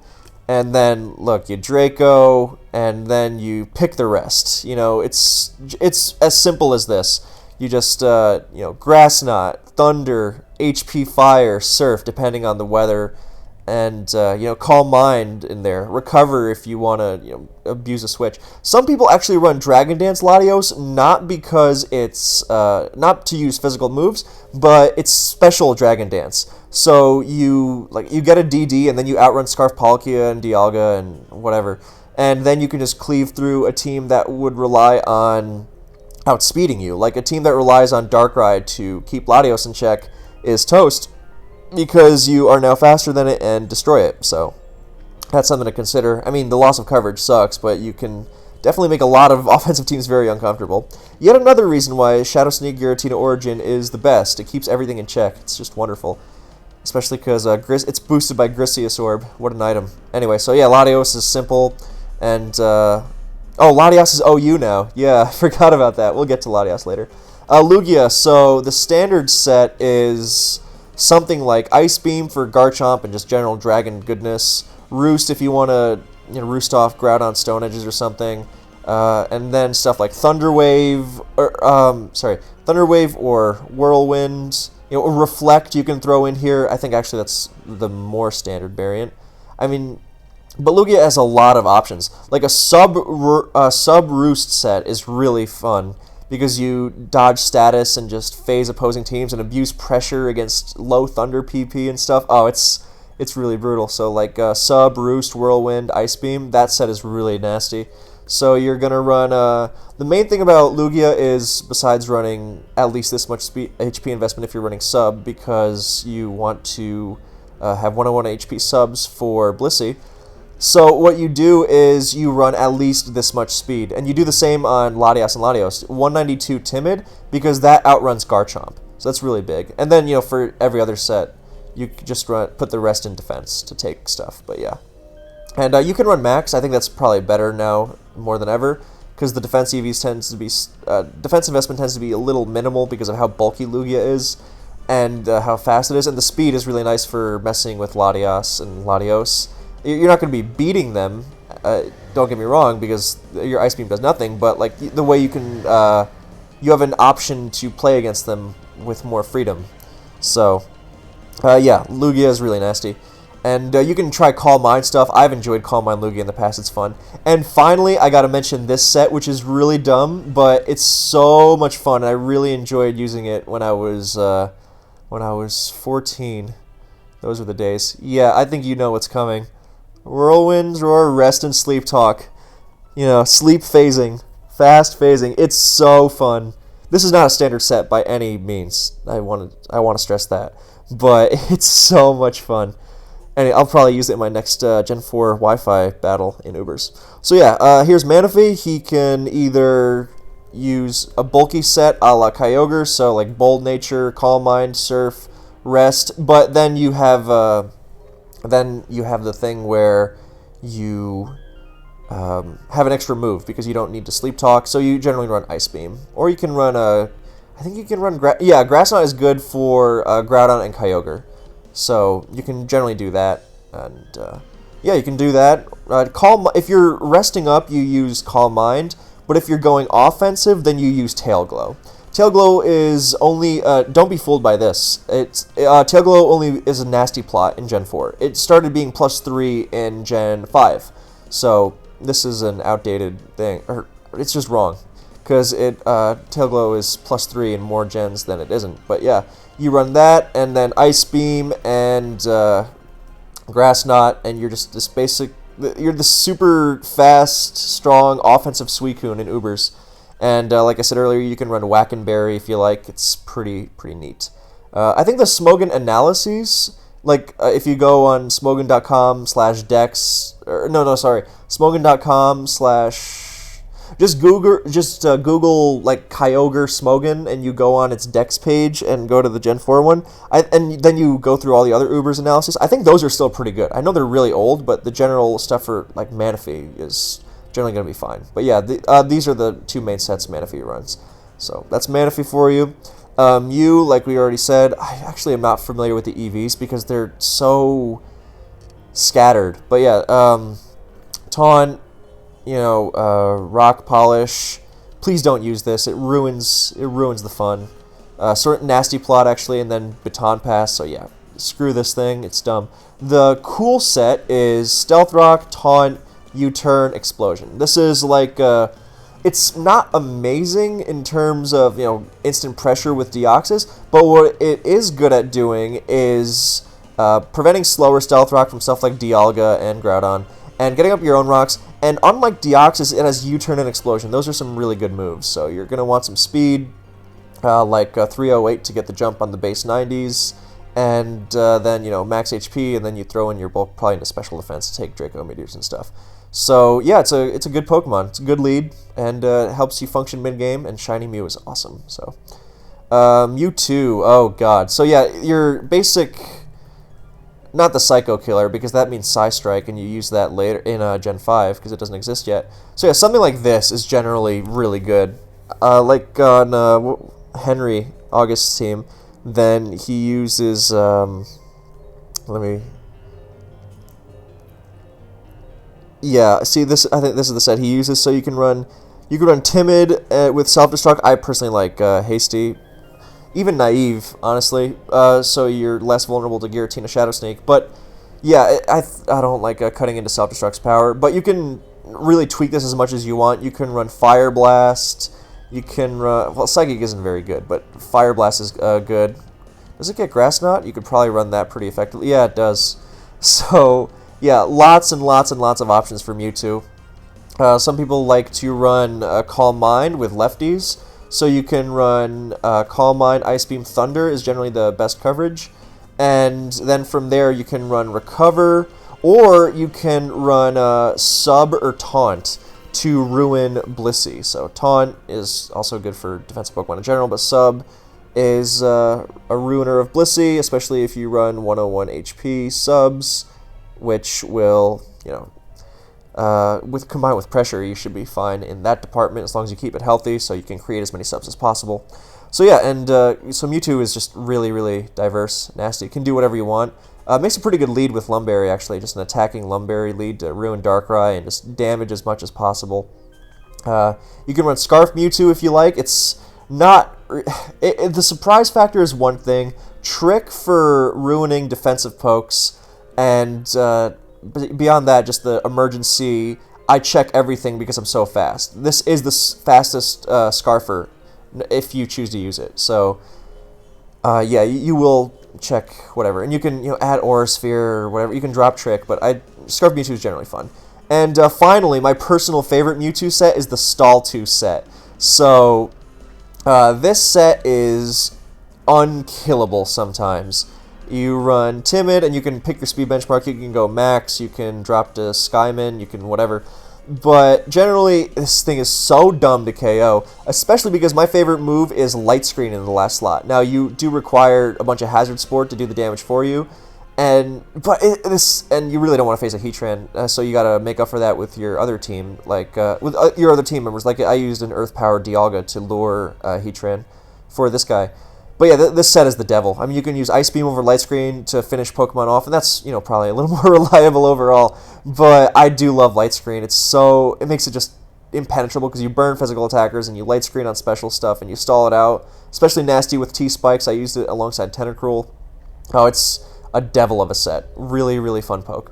and then look, you Draco, and then you pick the rest. It's as simple as this. You just Grass Knot, Thunder, HP Fire, Surf, depending on the weather, and Calm Mind in there. Recover if you want to abuse a switch. Some people actually run Dragon Dance Latios, not because it's not to use physical moves, but it's special Dragon Dance. So you get a DD and then you outrun Scarf Palkia and Dialga and whatever, and then you can just cleave through a team that would rely on outspeeding you. Like a team that relies on Darkrai to keep Latios in check is toast, because you are now faster than it and destroy it. So that's something to consider. I mean, the loss of coverage sucks, but you can definitely make a lot of offensive teams very uncomfortable. Yet another reason why Shadow Sneak Giratina Origin is the best. It keeps everything in check. It's just wonderful. Especially because it's boosted by Grisius Orb. What an item. Anyway, so yeah, Latios is simple. And, oh, Latios is OU now. Yeah, I forgot about that. We'll get to Latios later. Lugia, so the standard set is... something like Ice Beam for Garchomp and just general dragon goodness. Roost if you want to roost off Groudon Stone Edges or something. And then stuff like Thunder Wave or Whirlwind. Reflect you can throw in here. I think actually that's the more standard variant. I mean, but Lugia has a lot of options. Like a sub Roost set is really fun, because you dodge status and just phase opposing teams and abuse pressure against low Thunder PP and stuff. Oh, it's really brutal. So like Sub, Roost, Whirlwind, Ice Beam, that set is really nasty. So you're going to run... the main thing about Lugia is, besides running at least this much HP investment if you're running Sub, because you want to have 101 HP subs for Blissey. So what you do is you run at least this much speed, and you do the same on Latias and Latios. 192 Timid, because that outruns Garchomp. So that's really big. And then, you know, for every other set, you could just put the rest in defense to take stuff. But yeah. And you can run max. I think that's probably better now more than ever, because the defense EVs tends to be defense investment tends to be a little minimal because of how bulky Lugia is and how fast it is, and the speed is really nice for messing with Latios and Latios. You're not going to be beating them, don't get me wrong, because your Ice Beam does nothing, but like the way you can, you have an option to play against them with more freedom. So, yeah, Lugia is really nasty. And you can try Calm Mind stuff. I've enjoyed Calm Mind Lugia in the past. It's fun. And finally, I got to mention this set, which is really dumb, but it's so much fun. I really enjoyed using it when I was 14. Those were the days. Yeah, I think you know what's coming. Whirlwind's Roar, Rest and Sleep Talk. You know, sleep phasing, fast phasing. It's so fun. This is not a standard set by any means. I want to stress that, but it's so much fun. And I'll probably use it in my next Gen 4 Wi-Fi battle in Ubers. So yeah, here's Manaphy. He can either use a bulky set a la Kyogre, so like Bold Nature, Calm Mind, Surf, Rest. But then you have the thing where you have an extra move because you don't need to Sleep Talk. So you generally run Ice Beam, or you can run I think you can run Grass Knot is good for Groudon and Kyogre. So you can generally do that, and yeah, you can do that. If you're resting up, you use Calm Mind, but if you're going offensive, then you use Tail Glow. Tail Glow is only, don't be fooled by this. Tail Glow only is a nasty plot in Gen 4. It started being +3 in Gen 5, so this is an outdated thing, or it's just wrong, because Tail Glow is +3 in more gens than it isn't, but yeah. You run that, and then Ice Beam and Grass Knot, and you're just this basic. You're the super fast, strong, offensive Suicune in Ubers, and like I said earlier, you can run Whack and Berry if you like. It's pretty neat. I think the Smogon analyses, like if you go on smogon.com/dex, or smogon.com/ Just Google like Kyogre Smogon, and you go on its Dex page and go to the Gen 4 one, and then you go through all the other Ubers analysis. I think those are still pretty good. I know they're really old, but the general stuff for like Manaphy is generally going to be fine. But yeah, these are the two main sets Manaphy runs. So that's Manaphy for you. You, like we already said, I actually am not familiar with the EVs because they're so scattered. But yeah, Taunt. You know, Rock Polish. Please don't use this. It ruins the fun. Sort of nasty plot actually, and then Baton Pass. So yeah, screw this thing. It's dumb. The cool set is Stealth Rock, Taunt, U-Turn, Explosion. This is like it's not amazing in terms of, you know, instant pressure with Deoxys, but what it is good at doing is preventing slower Stealth Rock from stuff like Dialga and Groudon, and getting up your own rocks. And unlike Deoxys, it has U-Turn and Explosion. Those are some really good moves. So you're going to want some speed, like 308 to get the jump on the base 90s, and then, you know, max HP, and then you throw in your bulk probably into special defense to take Draco Meteors and stuff. So yeah, it's a good Pokemon. It's a good lead, and it helps you function mid-game, and Shiny Mew is awesome. So Mewtwo, oh god. So yeah, your basic... Not the Psycho Killer, because that means Psystrike, and you use that later in Gen 5, because it doesn't exist yet. So yeah, something like this is generally really good. Like on Henry August's team, then he uses... Yeah, see, this. I think this is the set he uses, so you can run Timid with Self-Destruct. I personally like Hasty. Even Naive, honestly, so you're less vulnerable to Giratina Shadow Sneak. But yeah, I don't like cutting into Self-Destruct's power, but you can really tweak this as much as you want. You can run Fire Blast, you can run... Well, Psychic isn't very good, but Fire Blast is good. Does it get Grass Knot? You could probably run that pretty effectively. Yeah, it does. So, yeah, lots and lots and lots of options for Mewtwo. Some people like to run Calm Mind with lefties. So you can run Calm Mind, Ice Beam, Thunder is generally the best coverage. And then from there you can run Recover, or you can run Sub or Taunt to ruin Blissey. So Taunt is also good for defensive Pokemon in general, but Sub is a ruiner of Blissey, especially if you run 101 HP subs, which will, combined with pressure, you should be fine in that department as long as you keep it healthy, so you can create as many subs as possible. So yeah, and so Mewtwo is just really, really diverse, nasty. It can do whatever you want. Makes a pretty good lead with Lumberry, actually, just an attacking Lumberry lead to ruin Darkrai and just damage as much as possible. You can run Scarf Mewtwo if you like. It's not... the surprise factor is one thing. Trick for ruining defensive pokes, and beyond that, just the emergency, I check everything because I'm so fast. This is the fastest Scarfer if you choose to use it. So, yeah, you will check whatever. And you can add Aura Sphere or whatever. You can drop Trick, but Scarf Mewtwo is generally fun. And finally, my personal favorite Mewtwo set is the Stall 2 set. So, this set is unkillable sometimes. You run Timid, and you can pick your speed benchmark. You can go max, you can drop to Skyman, you can whatever. But generally, this thing is so dumb to KO, especially because my favorite move is Light Screen in the last slot. Now, you do require a bunch of Hazard Sport to do the damage for you, and you really don't want to face a Heatran, so you gotta make up for that with your other team, like with your other team members. Like I used an Earth Power Dialga to lure Heatran for this guy. But yeah, this set is the devil. I mean, you can use Ice Beam over Light Screen to finish Pokemon off, and that's, probably a little more reliable overall. But I do love Light Screen. It makes it just impenetrable because you burn physical attackers and you Light Screen on special stuff and you stall it out. Especially nasty with T-Spikes. I used it alongside Tentacruel. Oh, it's a devil of a set. Really, really fun poke.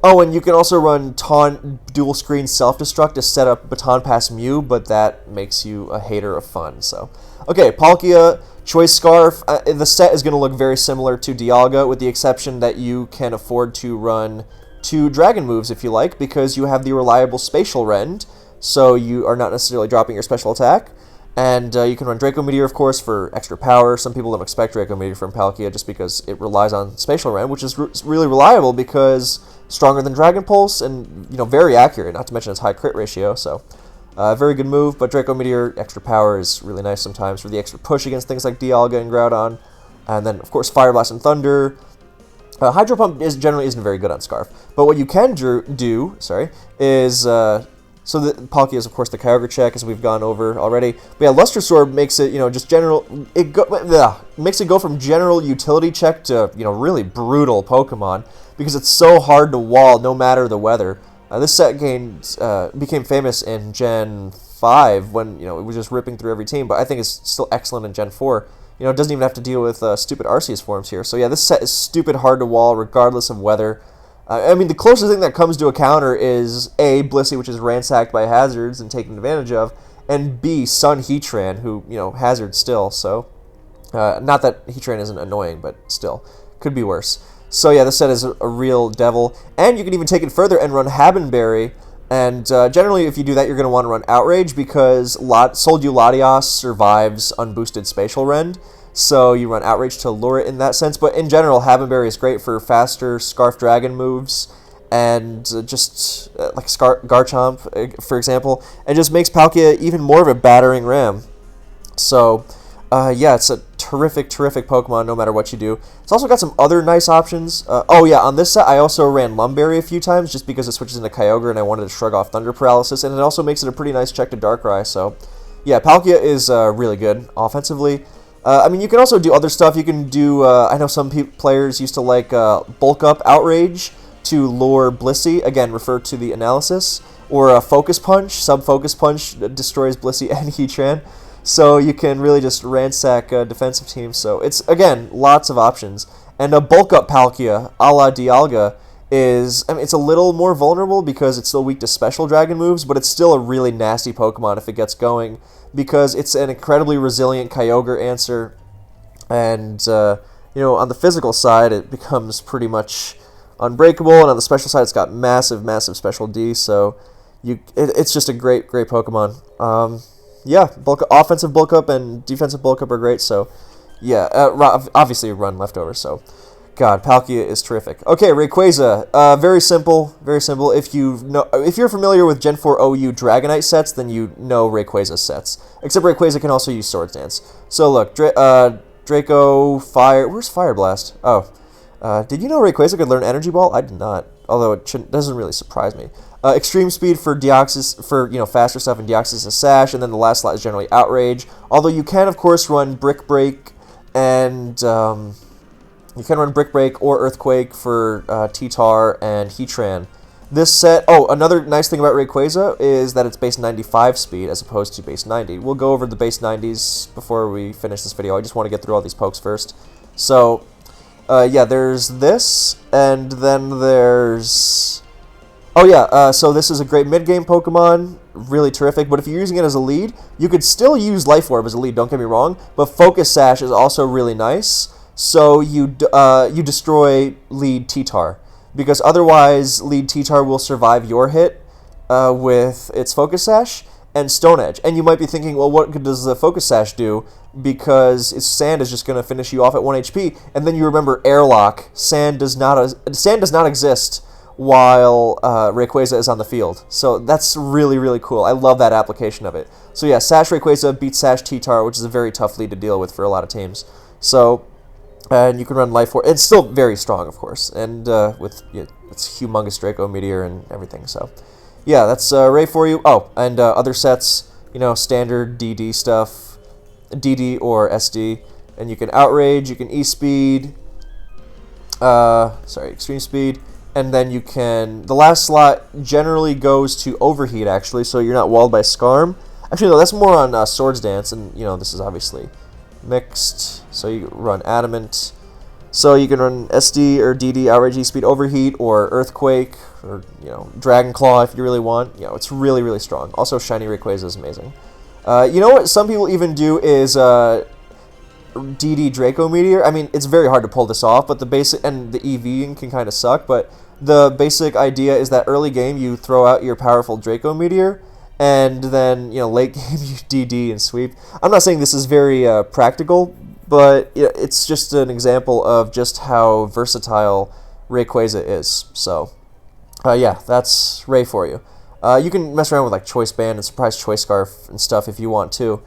Oh, and you can also run Taunt Dual Screen Self-Destruct to set up Baton Pass Mew, but that makes you a hater of fun. So, okay, Palkia, Choice Scarf. The set is going to look very similar to Dialga, with the exception that you can afford to run 2 Dragon moves if you like, because you have the reliable Spatial Rend, so you are not necessarily dropping your special attack. And you can run Draco Meteor, of course, for extra power. Some people don't expect Draco Meteor from Palkia just because it relies on Spatial Rend, which is really reliable because stronger than Dragon Pulse and, very accurate, not to mention its high crit ratio. So, very good move, but Draco Meteor, extra power is really nice sometimes for the extra push against things like Dialga and Groudon. And then, of course, Fire Blast and Thunder. Hydro Pump generally isn't very good on Scarf. But what you can do is... So the Palkia is, of course, the Kyogre check, as we've gone over already. But yeah, Luster Sword makes it, just general... makes it go from general utility check to, really brutal Pokemon, because it's so hard to wall no matter the weather. This set became famous in Gen 5 when, it was just ripping through every team, but I think it's still excellent in Gen 4. It doesn't even have to deal with stupid Arceus forms here. So yeah, this set is stupid hard to wall regardless of weather. I mean, the closest thing that comes to a counter is A, Blissey, which is ransacked by hazards and taken advantage of, and B, Sun Heatran, who, hazard still, so... not that Heatran isn't annoying, but still, could be worse. So yeah, this set is a real devil, and you can even take it further and run Habenberry, and generally if you do that, you're going to want to run Outrage, because Soldiu Latios survives unboosted Spatial Rend, so you run Outrage to lure it in that sense. But in general, Habenberry is great for faster Scarf Dragon moves, and just like Garchomp, for example, and just makes Palkia even more of a battering ram. So, yeah, it's a terrific, terrific Pokemon no matter what you do. It's also got some other nice options. Oh yeah, on this set, I also ran Lumberry a few times just because it switches into Kyogre and I wanted to shrug off Thunder Paralysis, and it also makes it a pretty nice check to Darkrai. So, yeah, Palkia is really good offensively. I mean, you can also do other stuff. You can do, I know some players used to like Bulk Up Outrage to lure Blissey, again, refer to the analysis, or Focus Punch. Sub-Focus Punch destroys Blissey and Heatran. So you can really just ransack defensive teams. So it's, again, lots of options. And a Bulk Up Palkia, a la Dialga, is, I mean, it's a little more vulnerable because it's still weak to Special Dragon moves, but it's still a really nasty Pokemon if it gets going, because it's an incredibly resilient Kyogre answer, and, on the physical side, it becomes pretty much unbreakable, and on the special side, it's got massive, massive Special D, so it's just a great, great Pokemon. Yeah, offensive bulk up and defensive bulk up are great, so, yeah, obviously run leftovers, so. God, Palkia is terrific. Okay, Rayquaza. Very simple. Very simple. If you're familiar with Gen 4 OU Dragonite sets, then you know Rayquaza sets. Except Rayquaza can also use Swords Dance. So look, Draco Fire. Where's Fire Blast? Oh, did you know Rayquaza could learn Energy Ball? I did not. Although it doesn't really surprise me. Extreme Speed for Deoxys, for faster stuff, and Deoxys' Sash, and then the last slot is generally Outrage. Although you can of course run Brick Break and you can run Brick Break or Earthquake for T-Tar and Heatran. This set, another nice thing about Rayquaza is that it's base 95 speed as opposed to base 90. We'll go over the base 90s before we finish this video. I just want to get through all these pokes first. So, yeah, there's this, and then there's... so this is a great mid-game Pokemon, really terrific, but if you're using it as a lead, you could still use Life Orb as a lead, don't get me wrong, but Focus Sash is also really nice. So you destroy lead T-Tar, because otherwise lead T-Tar will survive your hit with its Focus Sash and Stone Edge. And you might be thinking, well, what does the Focus Sash do? Because its Sand is just going to finish you off at 1 HP. And then you remember Airlock. Sand does not exist while Rayquaza is on the field. So that's really, really cool. I love that application of it. So yeah, Sash Rayquaza beats Sash T-Tar, which is a very tough lead to deal with for a lot of teams. So... and you can run Life Orb. It's still very strong, of course, and with it's humongous Draco Meteor and everything. So, yeah, that's Ray for you. Oh, and other sets, standard DD stuff, DD or SD, and you can Outrage, you can E-Speed, Extreme Speed, and then you can. The last slot generally goes to Overheat, actually, so you're not walled by Skarm. Actually, no, that's more on Swords Dance, and this is obviously mixed, so you run Adamant. So you can run SD or DD, Outrage, E-Speed, Overheat, or Earthquake, or Dragon Claw if you really want. It's really, really strong. Also, Shiny Rayquaza is amazing. You know what some people even do is DD Draco Meteor. I mean, it's very hard to pull this off, but the basic, and the EVing can kind of suck, but the basic idea is that early game you throw out your powerful Draco Meteor, and then, late game you DD and sweep. I'm not saying this is very practical, but it's just an example of just how versatile Rayquaza is. So, yeah, that's Ray for you. You can mess around with like Choice Band and Surprise Choice Scarf and stuff if you want to,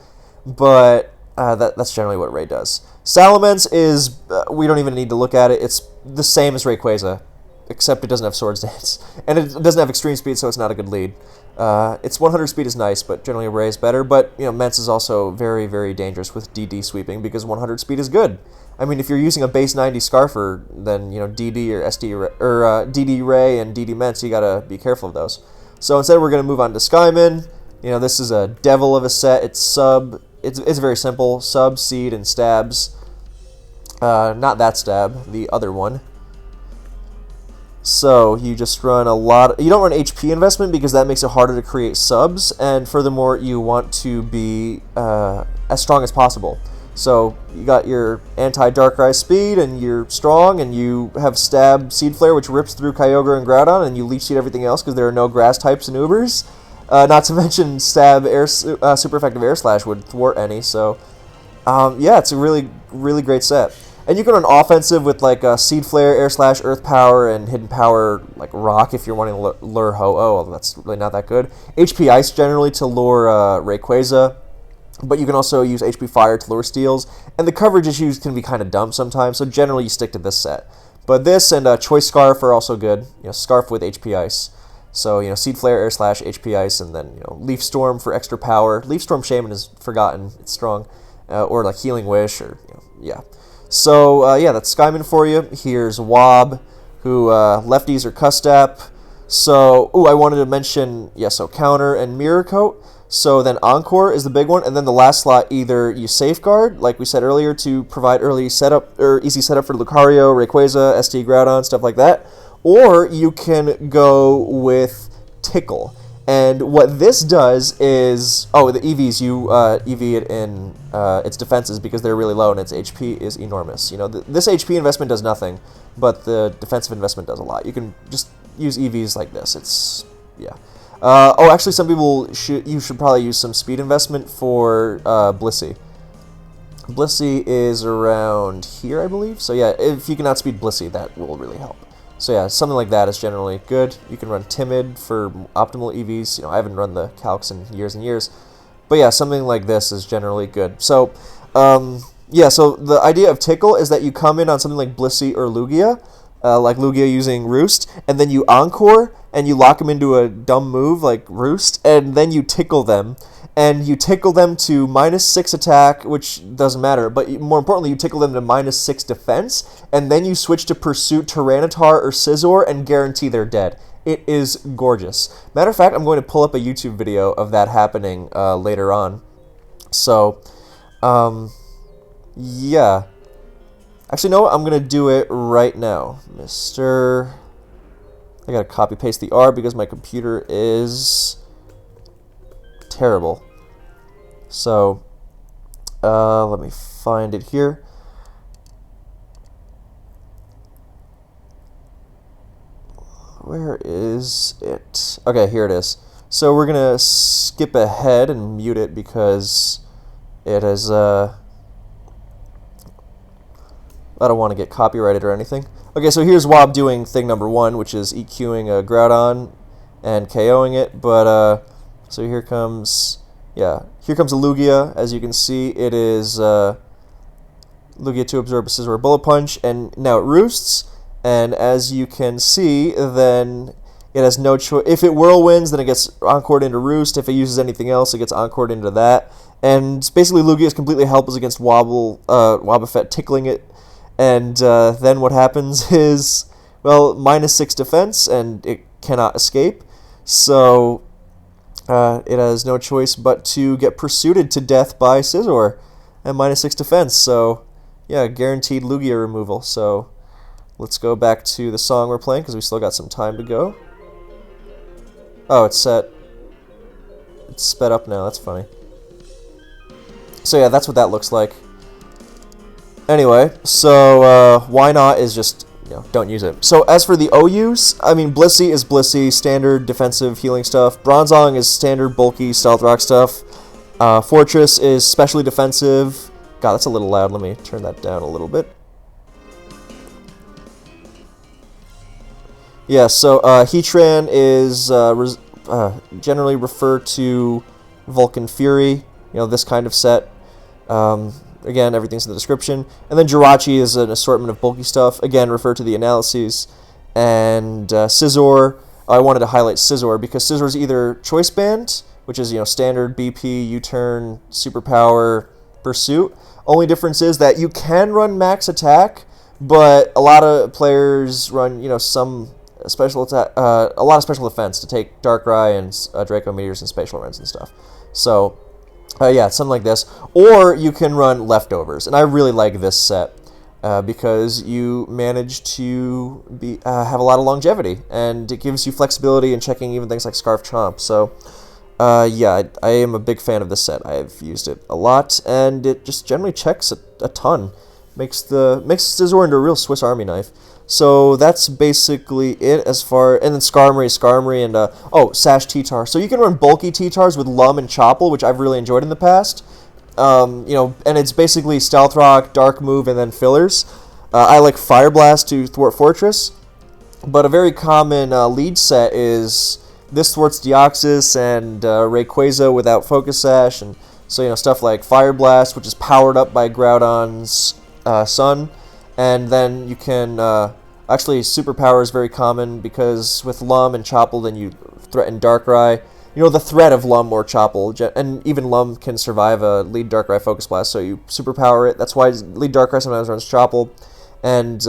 but that's generally what Ray does. Salamence is, we don't even need to look at it. It's the same as Rayquaza, except it doesn't have Swords Dance. And it doesn't have Extreme Speed, so it's not a good lead. Its 100 speed is nice, but generally Ray is better. But, Mence is also very, very dangerous with DD sweeping, because 100 speed is good. I mean, if you're using a base 90 Scarfer, then, DD or SD, or DD Ray and DD Mence, you gotta be careful of those. So instead, we're gonna move on to Skyman. This is a devil of a set. It's very simple. Sub, Seed, and Stabs. Not that Stab, the other one. So you just run you don't run HP investment because that makes it harder to create subs, and furthermore you want to be as strong as possible. So you got your anti-Darkrai speed, and you're strong, and you have Stab Seed Flare, which rips through Kyogre and Groudon, and you Leech Seed everything else because there are no grass types in Ubers. Not to mention Stab Super Effective Air Slash would thwart any, so yeah, it's a really, really great set. And you can run offensive with like Seed Flare, Air Slash, Earth Power, and Hidden Power like Rock if you're wanting to lure Ho-Oh, although that's really not that good. HP Ice generally to lure Rayquaza, but you can also use HP Fire to lure Steels. And the coverage issues can be kind of dumb sometimes, so generally you stick to this set. But this and Choice Scarf are also good. Scarf with HP Ice. So, Seed Flare, Air Slash, HP Ice, and then, Leaf Storm for extra power. Leaf Storm Shaman is forgotten. It's strong. Or like Healing Wish, or, yeah. So, yeah, that's Skyman for you. Here's Wob, who lefties are Custap. So, I wanted to mention, so Counter and Mirror Coat. So then Encore is the big one, and then the last slot, either you Safeguard, like we said earlier, to provide early setup, or easy setup for Lucario, Rayquaza, ST Groudon, stuff like that, or you can go with Tickle. And what this does is, the EVs, you EV it in its defenses because they're really low and its HP is enormous. This HP investment does nothing, but the defensive investment does a lot. You can just use EVs like this. It's, yeah. Actually, some people you should probably use some speed investment for Blissey. Blissey is around here, I believe. So yeah, if you can outspeed Blissey, that will really help. So yeah, something like that is generally good. You can run Timid for optimal EVs. You know, I haven't run the calcs in years and years. But yeah, something like this is generally good. So, yeah, so the idea of Tickle is that you come in on something like Blissey or Lugia, like Lugia using Roost, and then you Encore, and you lock them into a dumb move like Roost, and then you Tickle them. And you tickle them to -6 attack, which doesn't matter, but more importantly, you tickle them to -6 defense, and then you switch to Pursuit Tyranitar or Scissor and guarantee they're dead. It is gorgeous. Matter of fact, I'm going to pull up a YouTube video of that happening later on. So, yeah. Actually, no, I'm going to do it right now. I got to copy-paste the R because my computer is terrible. So, let me find it here. Where is it? Okay, here it is. So we're gonna skip ahead and mute it because it has, I don't want to get copyrighted or anything. Okay, so here's Wob doing thing number 1, which is EQing a Groudon and KOing it, but, so here comes, yeah, here comes a Lugia. As you can see, it is Lugia to absorb a Scissor or Bullet Punch, and now it roosts, and as you can see, then it has no choice. If it Whirlwinds, then it gets Encored into Roost. If it uses anything else, it gets Encored into that. And basically, Lugia is completely helpless against Wobbuffet tickling it, and then what happens is, well, -6 defense, and it cannot escape, so it has no choice but to get pursued to death by Scissor at -6 defense. So, yeah, guaranteed Lugia removal. So, let's go back to the song we're playing because we still got some time to go. Oh, it's set. It's sped up now. That's funny. So, yeah, that's what that looks like. Anyway, so why not is just, you know, don't use it. So as for the OUs, I mean, Blissey is Blissey, standard defensive healing stuff. Bronzong is standard bulky stealth rock stuff. Fortress is specially defensive. God, that's a little loud. Let me turn that down a little bit. Yeah, so Heatran is generally referred to Vulcan Fury, you know, this kind of set. Again, everything's in the description. And then Jirachi is an assortment of bulky stuff. Again, refer to the analyses. And Scissor, I wanted to highlight Scissor because Scissor is either Choice Band, which is, you know, standard BP, U-turn, superpower, pursuit. Only difference is that you can run max attack, but a lot of players run, you know, some special attack, a lot of special defense to take Darkrai and Draco Meteors and Spatial Rends and stuff. So, yeah, something like this. Or you can run Leftovers, and I really like this set because you manage to have a lot of longevity, and it gives you flexibility in checking even things like Scarf Chomp. So, yeah, I am a big fan of this set. I've used it a lot, and it just generally checks a ton. Makes Scissor into a real Swiss Army knife. So that's basically it as far, and then Skarmory, and, oh, Sash T-Tar. So you can run bulky T-Tars with Lum and Chopple, which I've really enjoyed in the past. You know, and it's basically Stealth Rock, Dark Move, and then fillers. I like Fire Blast to thwart Fortress, but a very common lead set is this thwarts Deoxys and Rayquaza without Focus Sash, and so, you know, stuff like Fire Blast, which is powered up by Groudon's Sun, and then you can... Actually, Superpower is very common because with Lum and Chopple, then you threaten Darkrai. You know, the threat of Lum or Chopple, and even Lum can survive a lead Darkrai Focus Blast, so you Superpower it. That's why lead Darkrai sometimes runs Chopple. And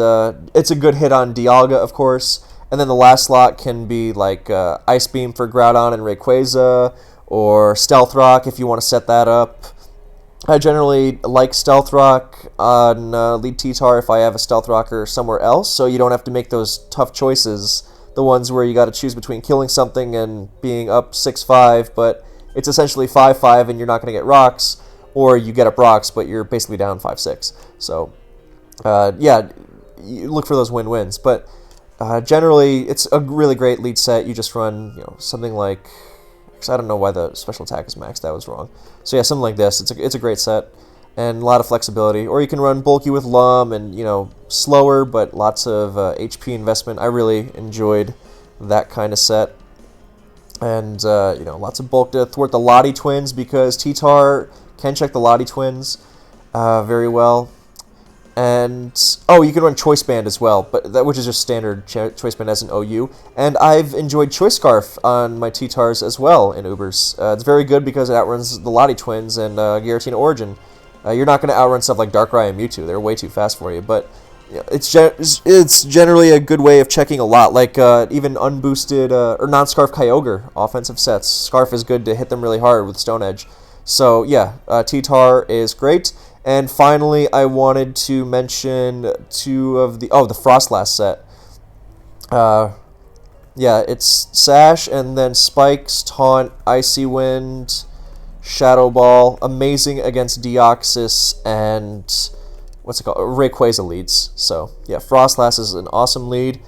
it's a good hit on Dialga, of course. And then the last slot can be like Ice Beam for Groudon and Rayquaza, or Stealth Rock if you want to set that up. I generally like Stealth Rock on lead T-Tar if I have a Stealth Rocker somewhere else, so you don't have to make those tough choices, the ones where you got to choose between killing something and being up 6-5, but it's essentially 5-5 and you're not going to get rocks, or you get up rocks, but you're basically down 5-6. So, yeah, you look for those win-wins, but generally it's a really great lead set. You just run, you know, something like... I don't know why the special attack is maxed. That was wrong. So yeah, something like this. It's a great set. and a lot of flexibility. Or you can run bulky with Lum and, you know, slower, but lots of HP investment. I really enjoyed that kind of set. And, you know, lots of bulk to thwart the Lottie twins, because T-Tar can check the Lottie twins very well. And, oh, you can run Choice Band as well, but which is just standard Choice Band as an OU. And I've enjoyed Choice Scarf on my T-Tars as well in Ubers. It's very good because it outruns the Lottie twins and Giratina Origin. You're not going to outrun stuff like Darkrai and Mewtwo. They're way too fast for you, but you know, it's generally a good way of checking a lot, like even unboosted or non-Scarf Kyogre offensive sets. Scarf is good to hit them really hard with Stone Edge. So yeah, T-Tar is great. And finally, I wanted to mention two of the Frostlass set. Yeah, it's Sash and then Spikes, Taunt, Icy Wind, Shadow Ball, amazing against Deoxys and what's it called? Rayquaza leads. So yeah, Frostlass is an awesome lead,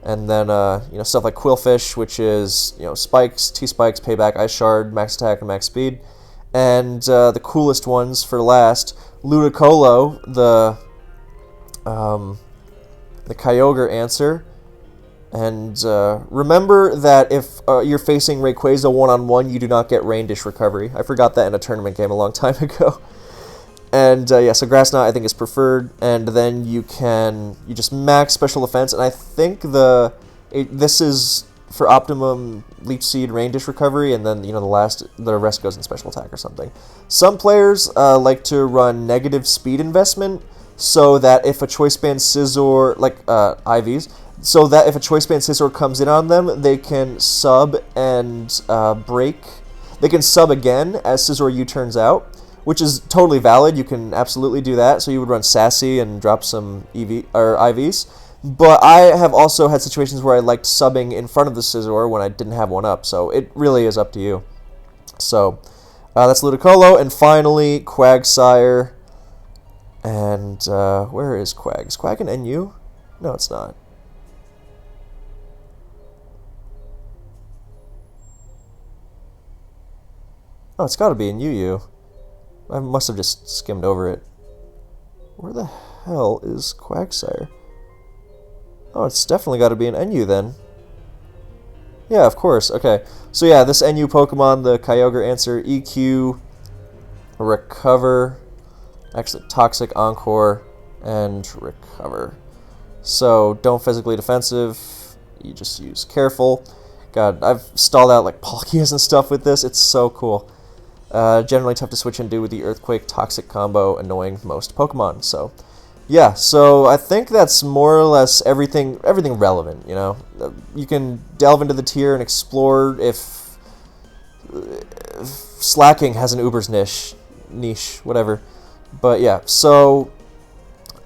and then you know, stuff like Quillfish, which is, you know, Spikes, T-Spikes, Payback, Ice Shard, Max Attack, and Max Speed, and the coolest ones for last, Ludicolo, the Kyogre answer. And remember that if you're facing Rayquaza one-on-one, you do not get Rain Dish Recovery. I forgot that in a tournament game a long time ago. And yeah, so Grass Knot I think is preferred, and then you just max Special Defense, and I think this is for optimum Leech Seed Rain Dish Recovery, and then, you know, the rest goes in Special Attack or something. Some players like to run negative speed investment, so that if a Choice Band Scissor, like IVs, so that if a Choice Band Scissor comes in on them, they can sub and break. They can sub again as Scissor U turns out, which is totally valid. You can absolutely do that. So you would run Sassy and drop some IVs. But I have also had situations where I liked subbing in front of the Scissor when I didn't have one up. So it really is up to you. So that's Ludicolo. And finally, Quagsire. And where is Quags? Quag an NU? No, it's not. Oh, it's got to be in UU. I must have just skimmed over it. Where the hell is Quagsire? Oh, it's definitely got to be an NU then. Yeah, of course. Okay. So yeah, this NU Pokemon, the Kyogre answer, EQ, Recover, actually Toxic, Encore, and Recover. So don't physically defensive. You just use Careful. God, I've stalled out like Palkias and stuff with this. It's so cool. Generally tough to switch into with the Earthquake Toxic combo, annoying most Pokemon. So, yeah. So I think that's more or less everything relevant. You know, you can delve into the tier and explore if Slacking has an Uber's niche, whatever. But yeah. So,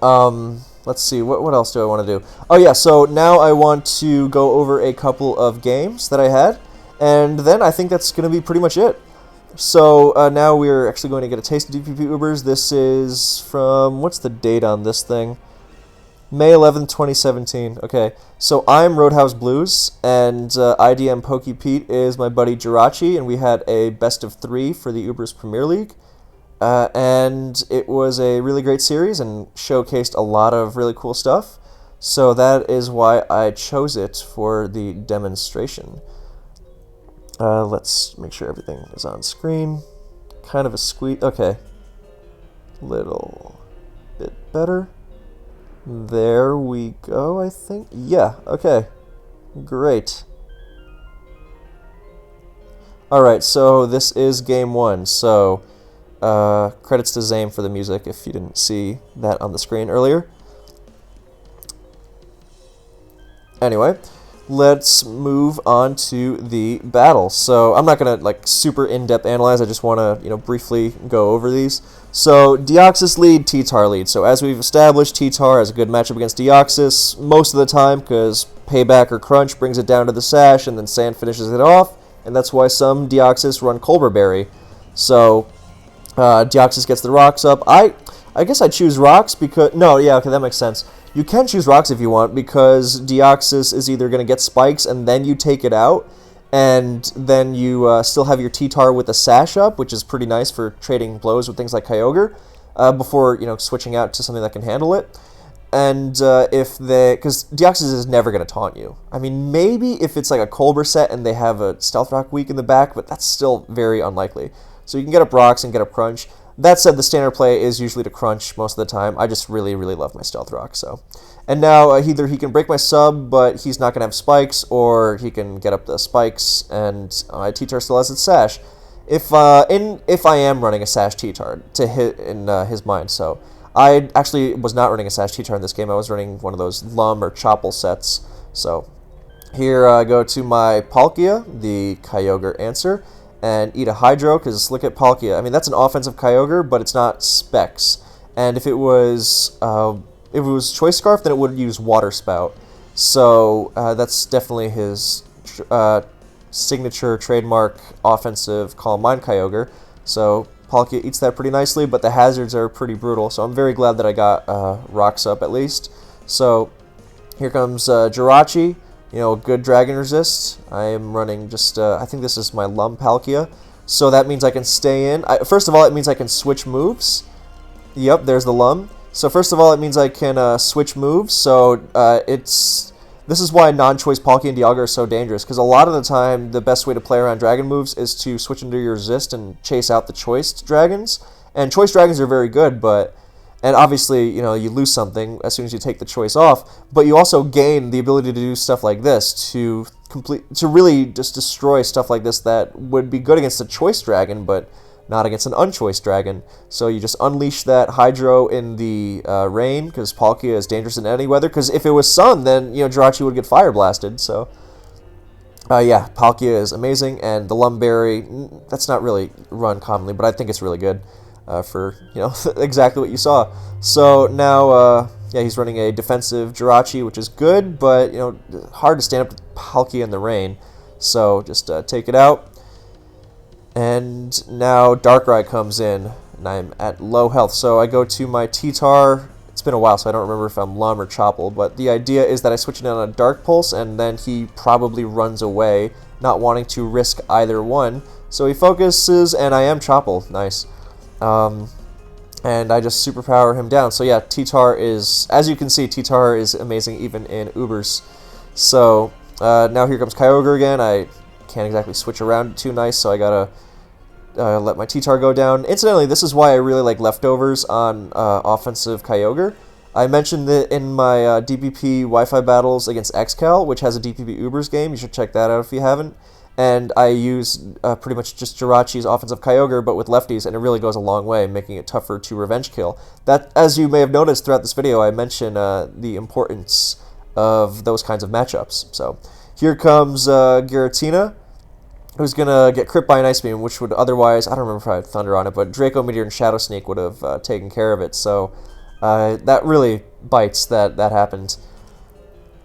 let's see. What else do I want to do? Oh yeah. So now I want to go over a couple of games that I had, and then I think that's going to be pretty much it. So now we're actually going to get a taste of DPP Ubers. This is from, what's the date on this thing? May 11th, 2017. Okay, so I'm Roadhouse Blues, and IDM Pokey Pete is my buddy Jirachi, and we had a best of 3 for the Ubers Premier League. And it was a really great series and showcased a lot of really cool stuff. So that is why I chose it for the demonstration. Let's make sure everything is on screen. Kind of a squeak. Okay. Little bit better. There we go, I think. Yeah, okay. Great. Alright, so this is game 1. So, credits to Zame for the music if you didn't see that on the screen earlier. Anyway. Let's move on to the battle. So I'm not gonna like super in-depth analyze. I just want to briefly go over these. So Deoxys lead, T-Tar lead. So as we've established, T-Tar has a good matchup against Deoxys most of the time because Payback or Crunch brings it down to the Sash, and then Sand finishes it off. And that's why some Deoxys run Colbur Berry. So Deoxys gets the rocks up. I guess I choose rocks because okay, that makes sense. You can choose rocks if you want, because Deoxys is either going to get spikes and then you take it out, and then you still have your T-Tar with a Sash up, which is pretty nice for trading blows with things like Kyogre. before, switching out to something that can handle it. And because Deoxys is never going to taunt you. I mean, maybe if it's like a Colbur set and they have a Stealth Rock weak in the back, but that's still very unlikely. So you can get up Rocks and get up Crunch. That said, the standard play is usually to Crunch most of the time. I just really, really love my Stealth Rock, so. And now either he can break my sub, but he's not going to have Spikes, or he can get up the Spikes, and T-Tar still has its Sash. If I am running a Sash T-Tar to hit in his mind, so. I actually was not running a Sash T-Tar in this game. I was running one of those Lum or Choppel sets. So here I go to my Palkia, the Kyogre answer, and eat a Hydro, because look at Palkia. I mean, that's an offensive Kyogre, but it's not Specs. And if it was Choice Scarf, then it would use Water Spout. So that's definitely his signature trademark offensive Calm Mind Kyogre. So Palkia eats that pretty nicely, but the hazards are pretty brutal, so I'm very glad that I got Rocks up at least. So here comes Jirachi, good Dragon Resist. I am running just, I think this is my Lum Palkia, so that means I can stay in. First of all, it means I can switch moves. Yep, there's the Lum. So first of all, it means I can switch moves, so this is why non-choice Palkia and Dialga are so dangerous, because a lot of the time, the best way to play around dragon moves is to switch into your resist and chase out the choiced dragons. And choice dragons are very good, and obviously, you lose something as soon as you take the choice off, but you also gain the ability to do stuff like this, to really just destroy stuff like this that would be good against a choice dragon, but not against an unchoiced dragon. So you just unleash that Hydro in the rain, because Palkia is dangerous in any weather, because if it was sun, then Jirachi would get fire blasted. So yeah, Palkia is amazing, and the Lumberry, that's not really run commonly, but I think it's really good for exactly what you saw. So now yeah, he's running a defensive Jirachi, which is good, but hard to stand up to Palkia in the rain. So just take it out. And now Darkrai comes in, and I'm at low health. So I go to my T-Tar. It's been a while, so I don't remember if I'm Lum or Choppel. But the idea is that I switch it on a Dark Pulse, and then he probably runs away, not wanting to risk either one. So he focuses, and I am Choppel. Nice. And I just superpower him down. So yeah, T-Tar is, as you can see, T-Tar is amazing even in Ubers. So now here comes Kyogre again. I can't exactly switch around too nice, so I gotta let my T-Tar go down. Incidentally, this is why I really like leftovers on offensive Kyogre. I mentioned that in my DPP Wi-Fi battles against XCal, which has a DPP Ubers game. You should check that out if you haven't. And I use pretty much just Jirachi's offensive Kyogre, but with lefties, and it really goes a long way, making it tougher to revenge kill. That, as you may have noticed throughout this video, I mention the importance of those kinds of matchups. So here comes Giratina, who's going to get crit by an Ice Beam, which would otherwise, I don't remember if I had Thunder on it, but Draco Meteor and Shadow Sneak would have taken care of it. So that really bites that happened.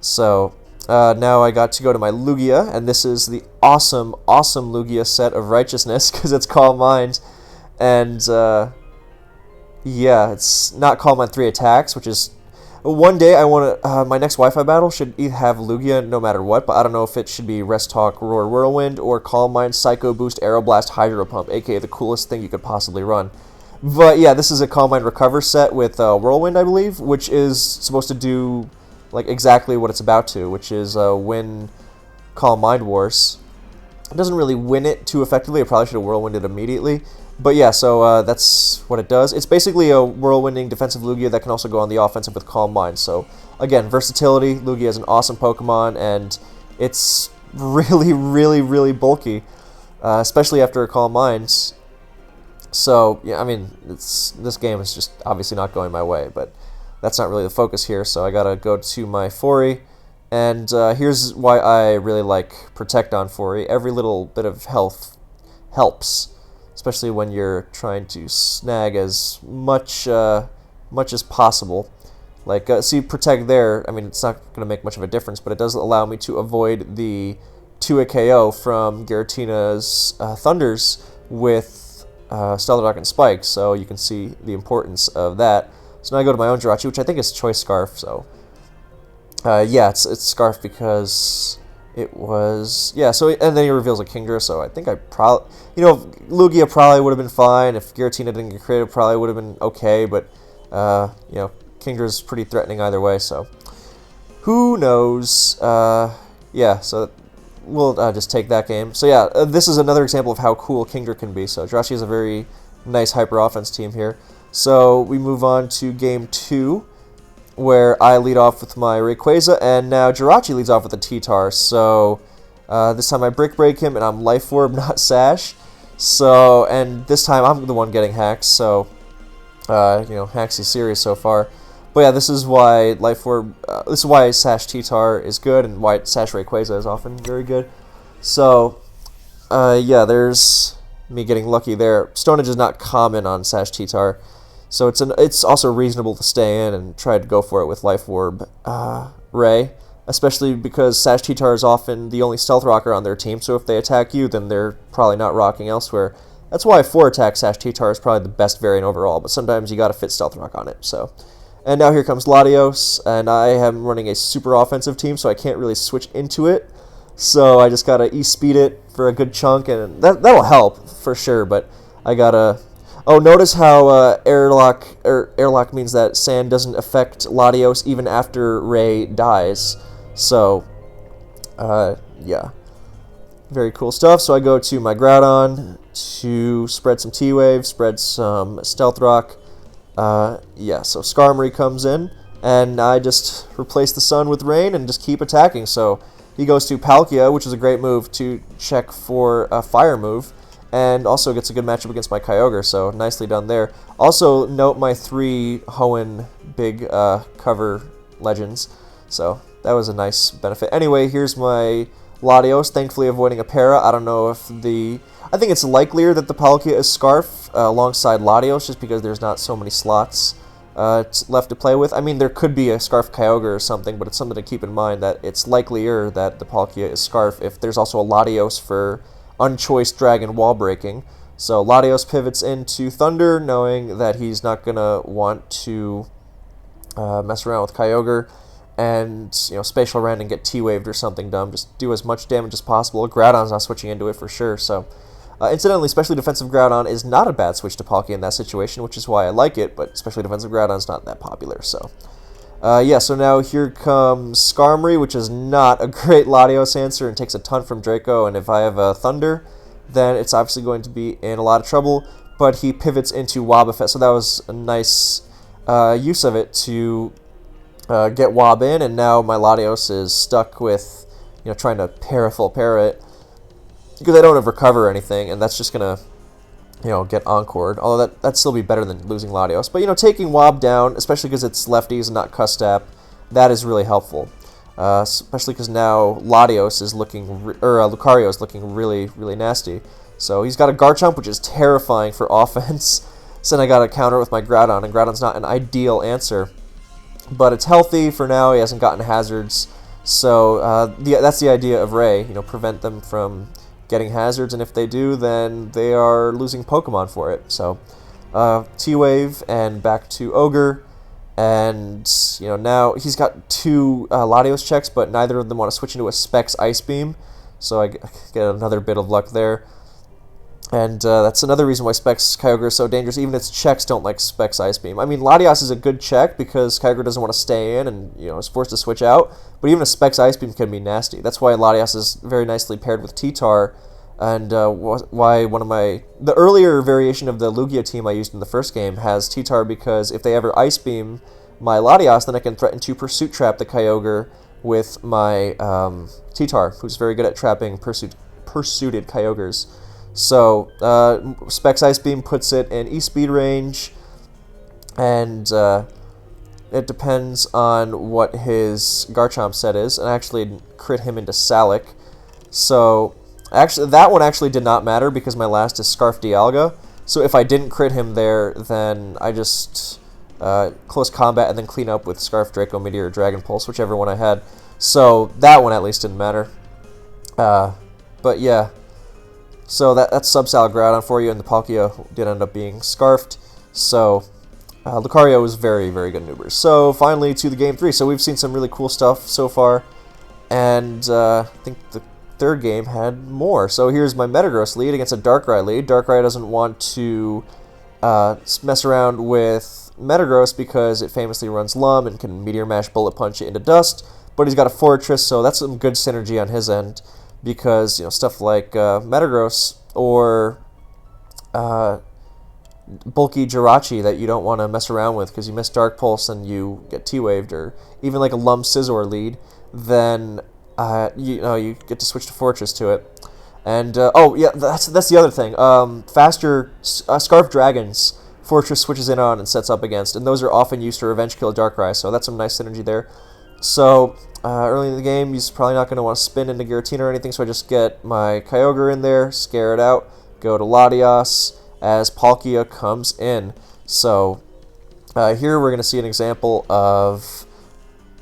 So now I got to go to my Lugia, and this is the awesome, awesome Lugia set of Righteousness, because it's Calm Mind. And yeah, it's not Calm Mind 3 attacks, which is... One day I want to, my next Wi-Fi battle should have Lugia no matter what, but I don't know if it should be Rest Talk, Roar Whirlwind, or Calm Mind, Psycho Boost, Aeroblast, Hydro Pump, aka the coolest thing you could possibly run. But yeah, this is a Calm Mind Recover set with Whirlwind, I believe, which is supposed to do like exactly what it's about to, which is win Calm Mind Wars. It doesn't really win it too effectively. I probably should have Whirlwinded immediately. But yeah, so that's what it does. It's basically a Whirlwinding defensive Lugia that can also go on the offensive with Calm Mind. So again, versatility. Lugia is an awesome Pokemon, and it's really, really, really bulky, especially after Calm Mind. So yeah, I mean, this game is just obviously not going my way, but that's not really the focus here. So I gotta go to my Fori, and here's why I really like Protect on Fori. Every little bit of health helps, especially when you're trying to snag as much as possible. Like, see, Protect there, I mean, it's not going to make much of a difference, but it does allow me to avoid the 2-hit KO from Giratina's Thunders with Stellar Dark and Spike, so you can see the importance of that. So now I go to my own Jirachi, which I think is Choice Scarf, so... yeah, it's Scarf because it was, yeah, so, and then he reveals a Kingdra, so I think I probably, Lugia probably would have been fine. If Giratina didn't get created, probably would have been okay, but, Kingdra's pretty threatening either way, so who knows? Yeah, so we'll just take that game. So yeah, this is another example of how cool Kingdra can be. So Jirachi is a very nice hyper offense team here. So we move on to game 2, where I lead off with my Rayquaza, and now Jirachi leads off with a T-Tar. So this time I break him, and I'm Life Orb, not Sash. So, and this time I'm the one getting hacked. So, hacks is serious so far. But yeah, this is why Life Orb, this is why Sash T-Tar is good, and why Sash Rayquaza is often very good. So, yeah, there's me getting lucky there. Stonage is not common on Sash T-Tar, so it's also reasonable to stay in and try to go for it with Life Orb Ray, especially because Sash T-Tar is often the only Stealth Rocker on their team, so if they attack you, then they're probably not rocking elsewhere. That's why 4-attack Sash T-Tar is probably the best variant overall, but sometimes you gotta fit Stealth Rock on it, so. And now here comes Latios, and I am running a super offensive team, so I can't really switch into it. So I just gotta E-speed it for a good chunk, and that'll help for sure. But I gotta. Oh, notice how airlock means that sand doesn't affect Latios even after Ray dies. So, yeah, very cool stuff. So I go to my Groudon to spread some T-Wave, spread some Stealth Rock. Yeah, so Skarmory comes in, and I just replace the Sun with Rain and just keep attacking. So he goes to Palkia, which is a great move to check for a Fire move, and also gets a good matchup against my Kyogre, so nicely done there. Also, note my 3 Hoenn big cover legends, so that was a nice benefit. Anyway, here's my Latios, thankfully avoiding a Para. I don't know if I think it's likelier that the Palkia is Scarf alongside Latios, just because there's not so many slots left to play with. I mean, there could be a Scarf Kyogre or something, but it's something to keep in mind that it's likelier that the Palkia is Scarf if there's also a Latios for unchoiced Dragon wall breaking. So Latios pivots into Thunder, knowing that he's not going to want to mess around with Kyogre and, Spatial Rend and get T-Waved or something dumb. Just do as much damage as possible. Groudon's not switching into it for sure, so... incidentally, Specially Defensive Groudon is not a bad switch to Palkia in that situation, which is why I like it, but Specially Defensive Groudon's not that popular, so... yeah, so now here comes Skarmory, which is not a great Latios answer and takes a ton from Draco, and if I have a Thunder, then it's obviously going to be in a lot of trouble, but he pivots into Wobbuffet, so that was a nice use of it to get Wob in, and now my Latios is stuck with, trying to full para it, because I don't have Recover or anything, and that's just going to, get Encored, although that'd still be better than losing Latios. But, taking Wob down, especially because it's lefties and not Custap, that is really helpful. Especially because now Latios is looking, Lucario is looking really, really nasty. So he's got a Garchomp, which is terrifying for offense. So then I got to counter it with my Groudon, and Groudon's not an ideal answer. But it's healthy for now, he hasn't gotten hazards. So that's the idea of Ray, prevent them from getting hazards, and if they do, then they are losing Pokemon for it. So T-Wave and back to Ogre, and now he's got 2 Latios checks, but neither of them want to switch into a Specs Ice Beam, so I get another bit of luck there. And that's another reason why Specs Kyogre is so dangerous. Even its checks don't like Specs Ice Beam. I mean, Latios is a good check because Kyogre doesn't want to stay in and is forced to switch out. But even a Specs Ice Beam can be nasty. That's why Latios is very nicely paired with T-Tar. And why the earlier variation of the Lugia team I used in the first game has T-Tar, because if they ever Ice Beam my Latios, then I can threaten to Pursuit Trap the Kyogre with my T-Tar, who's very good at trapping pursuited Kyogres. So, Specs Ice Beam puts it in E-Speed range, and it depends on what his Garchomp set is, and I actually crit him into Salic. So, actually, that one actually did not matter because my last is Scarf Dialga, so if I didn't crit him there, then I just close combat and then clean up with Scarf, Draco, Meteor, or Dragon Pulse, whichever one I had. So, that one at least didn't matter. But yeah. So that's Sub-Sal Groudon for you, and the Palkia did end up being Scarfed. So Lucario is very, very good in Ubers. So finally to the game 3. So we've seen some really cool stuff so far. And I think the third game had more. So here's my Metagross lead against a Darkrai lead. Darkrai doesn't want to mess around with Metagross because it famously runs Lum and can Meteor Mash, Bullet Punch it into dust. But he's got a Fortress, so that's some good synergy on his end because, you know, stuff like Metagross or bulky Jirachi that you don't want to mess around with because you miss Dark Pulse and you get T-Waved, or even like a Lum Scissor lead, then you get to switch to Fortress to it. And oh yeah, that's the other thing. Faster Scarf Dragons, Fortress switches in on and sets up against, and those are often used to revenge kill Darkrai, so that's some nice synergy there. So early in the game, he's probably not going to want to spin into Giratina or anything, so I just get my Kyogre in there, scare it out, go to Latias as Palkia comes in. So here we're going to see an example of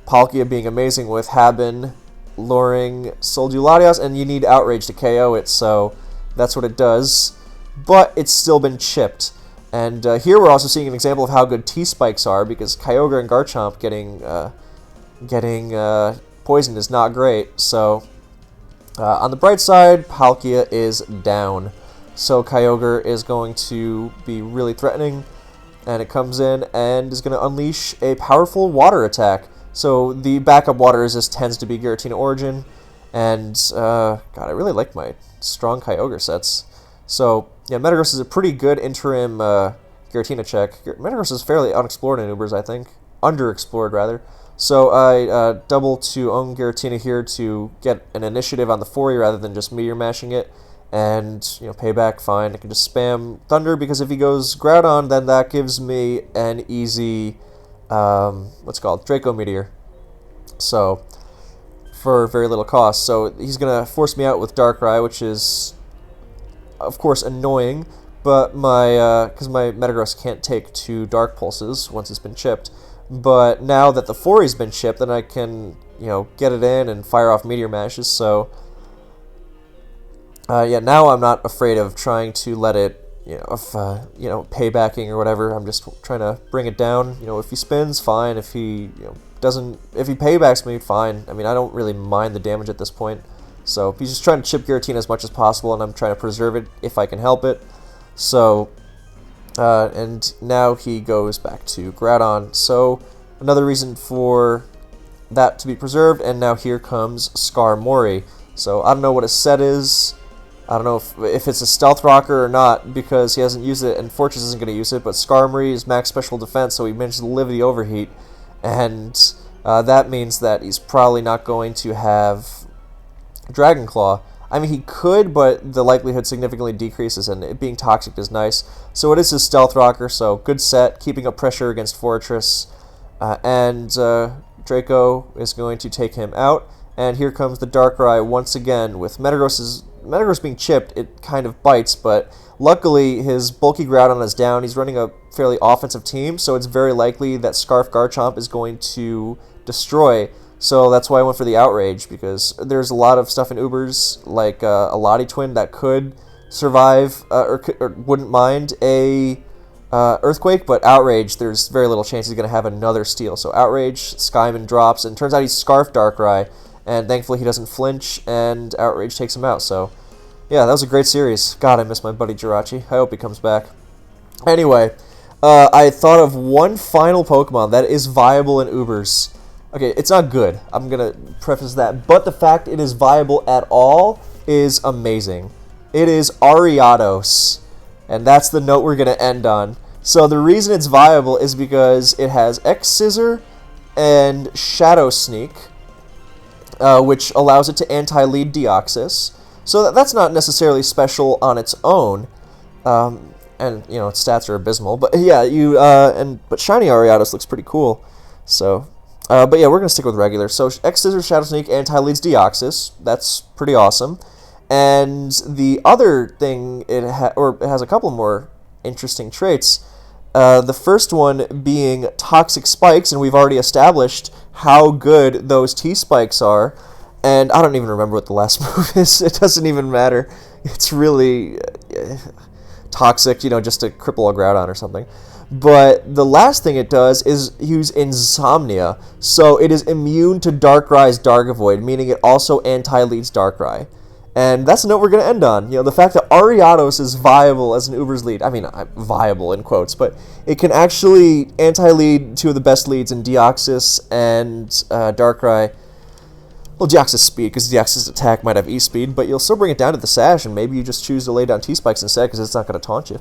Palkia being amazing with Habin luring Soldiu Latias, and you need Outrage to KO it, so that's what it does. But it's still been chipped. And here we're also seeing an example of how good T-Spikes are, because Kyogre and Garchomp getting poisoned is not great. So on the bright side, Palkia is down. So Kyogre is going to be really threatening, and it comes in and is going to unleash a powerful water attack. So the backup water resist tends to be Giratina Origin, and God, I really like my strong Kyogre sets. So yeah, Metagross is a pretty good interim Giratina check. Metagross is fairly unexplored in Ubers, I think. Underexplored, rather. So I double to own Giratina here to get an initiative on the 4E rather than just Meteor Mashing it. And, you know, payback, fine. I can just spam Thunder, because if he goes Groudon, then that gives me an easy, what's it called, Draco Meteor. So, for very little cost. So he's going to force me out with Darkrai, which is, of course, annoying. But because my Metagross can't take 2 Dark Pulses once it's been chipped. But now that the 4E's been chipped, then I can, you know, get it in and fire off Meteor Mashes. So yeah, now I'm not afraid of trying to let it, paybacking or whatever. I'm just trying to bring it down. You know, if he spins, fine. If he, if he paybacks me, fine. I mean, I don't really mind the damage at this point. So he's just trying to chip Giratina as much as possible, and I'm trying to preserve it if I can help it. So, and now he goes back to Groudon. So another reason for that to be preserved, and now here comes Skarmory. So I don't know what his set is. I don't know if it's a Stealth Rocker or not, because he hasn't used it, and Fortress isn't going to use it, but Skarmory is max special defense, so he managed to live the overheat, and that means that he's probably not going to have Dragon Claw. I mean, he could, but the likelihood significantly decreases, and it being toxic is nice. So it is his Stealth Rocker, so good set, keeping up pressure against Fortress, and Draco is going to take him out. And here comes the Darkrai once again with Metagross being chipped. It kind of bites, but luckily his bulky Groudon is down. He's running a fairly offensive team, so it's very likely that Scarf Garchomp is going to destroy. So that's why I went for the Outrage, because there's a lot of stuff in Ubers, like a Lottie Twin that could survive or wouldn't mind a Earthquake, but Outrage, there's very little chance he's going to have another steal. So Outrage, Skyman drops, and it turns out he's Scarf Darkrai. And thankfully he doesn't flinch, and Outrage takes him out. So, yeah, that was a great series. God, I miss my buddy Jirachi. I hope he comes back. Anyway, I thought of one final Pokemon that is viable in Ubers. Okay, it's not good. I'm going to preface that. But the fact it is viable at all is amazing. It is Ariados. And that's the note we're going to end on. So the reason it's viable is because it has X-Scissor and Shadow Sneak, which allows it to anti-lead Deoxys. So that's not necessarily special on its own, and its stats are abysmal. But yeah, but Shiny Ariados looks pretty cool. So, but yeah, we're gonna stick with regular. So X-Scissor, Shadow Sneak, anti-leads Deoxys. That's pretty awesome. And the other thing it has a couple more interesting traits. The first one being Toxic Spikes, and we've already established how good those T-Spikes are. And I don't even remember what the last move is. It doesn't even matter. It's really toxic, you know, just to cripple a Groudon or something. But the last thing it does is use Insomnia, so it is immune to Darkrai's Dark Void, meaning it also anti-leads Darkrai. And that's the note we're going to end on. You know, the fact that Ariados is viable as an Uber's lead. I mean, viable in quotes, but it can actually anti-lead two of the best leads in Deoxys and Darkrai. Well, Deoxyspeed, because Deoxys attack might have E-Speed, but you'll still bring it down to the Sash, and maybe you just choose to lay down T-Spikes instead, because it's not going to taunt you.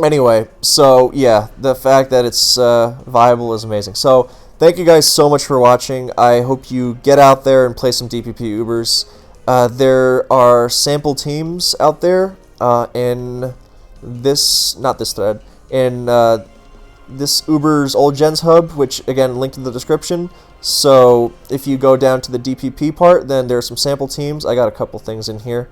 Anyway, so, yeah, the fact that it's viable is amazing. So, thank you guys so much for watching. I hope you get out there and play some DPP Ubers. There are sample teams out there in this, not this thread, in this Uber's Old Gens Hub, which, again, linked in the description. So if you go down to the DPP part, then there are some sample teams. I got a couple things in here.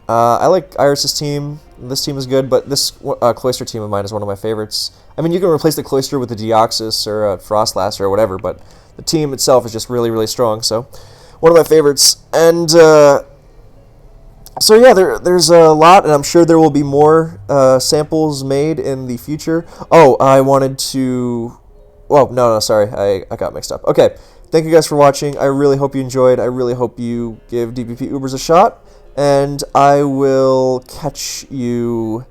I like Iris's team. This team is good, but this Cloyster team of mine is one of my favorites. I mean, you can replace the Cloyster with a Deoxys or a Frostlass or whatever, but the team itself is just really, really strong. So one of my favorites. And so yeah, there's a lot, and I'm sure there will be more samples made in the future. Oh, I wanted to... Well, no, sorry, I got mixed up. Okay, thank you guys for watching. I really hope you enjoyed. I really hope you give DPP Ubers a shot, and I will catch you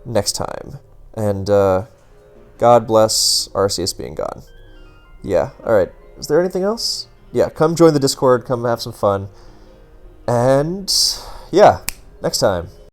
next time. And God bless Arceus being gone. Yeah, alright. Is there anything else? Yeah, come join the Discord, come have some fun. And yeah, next time.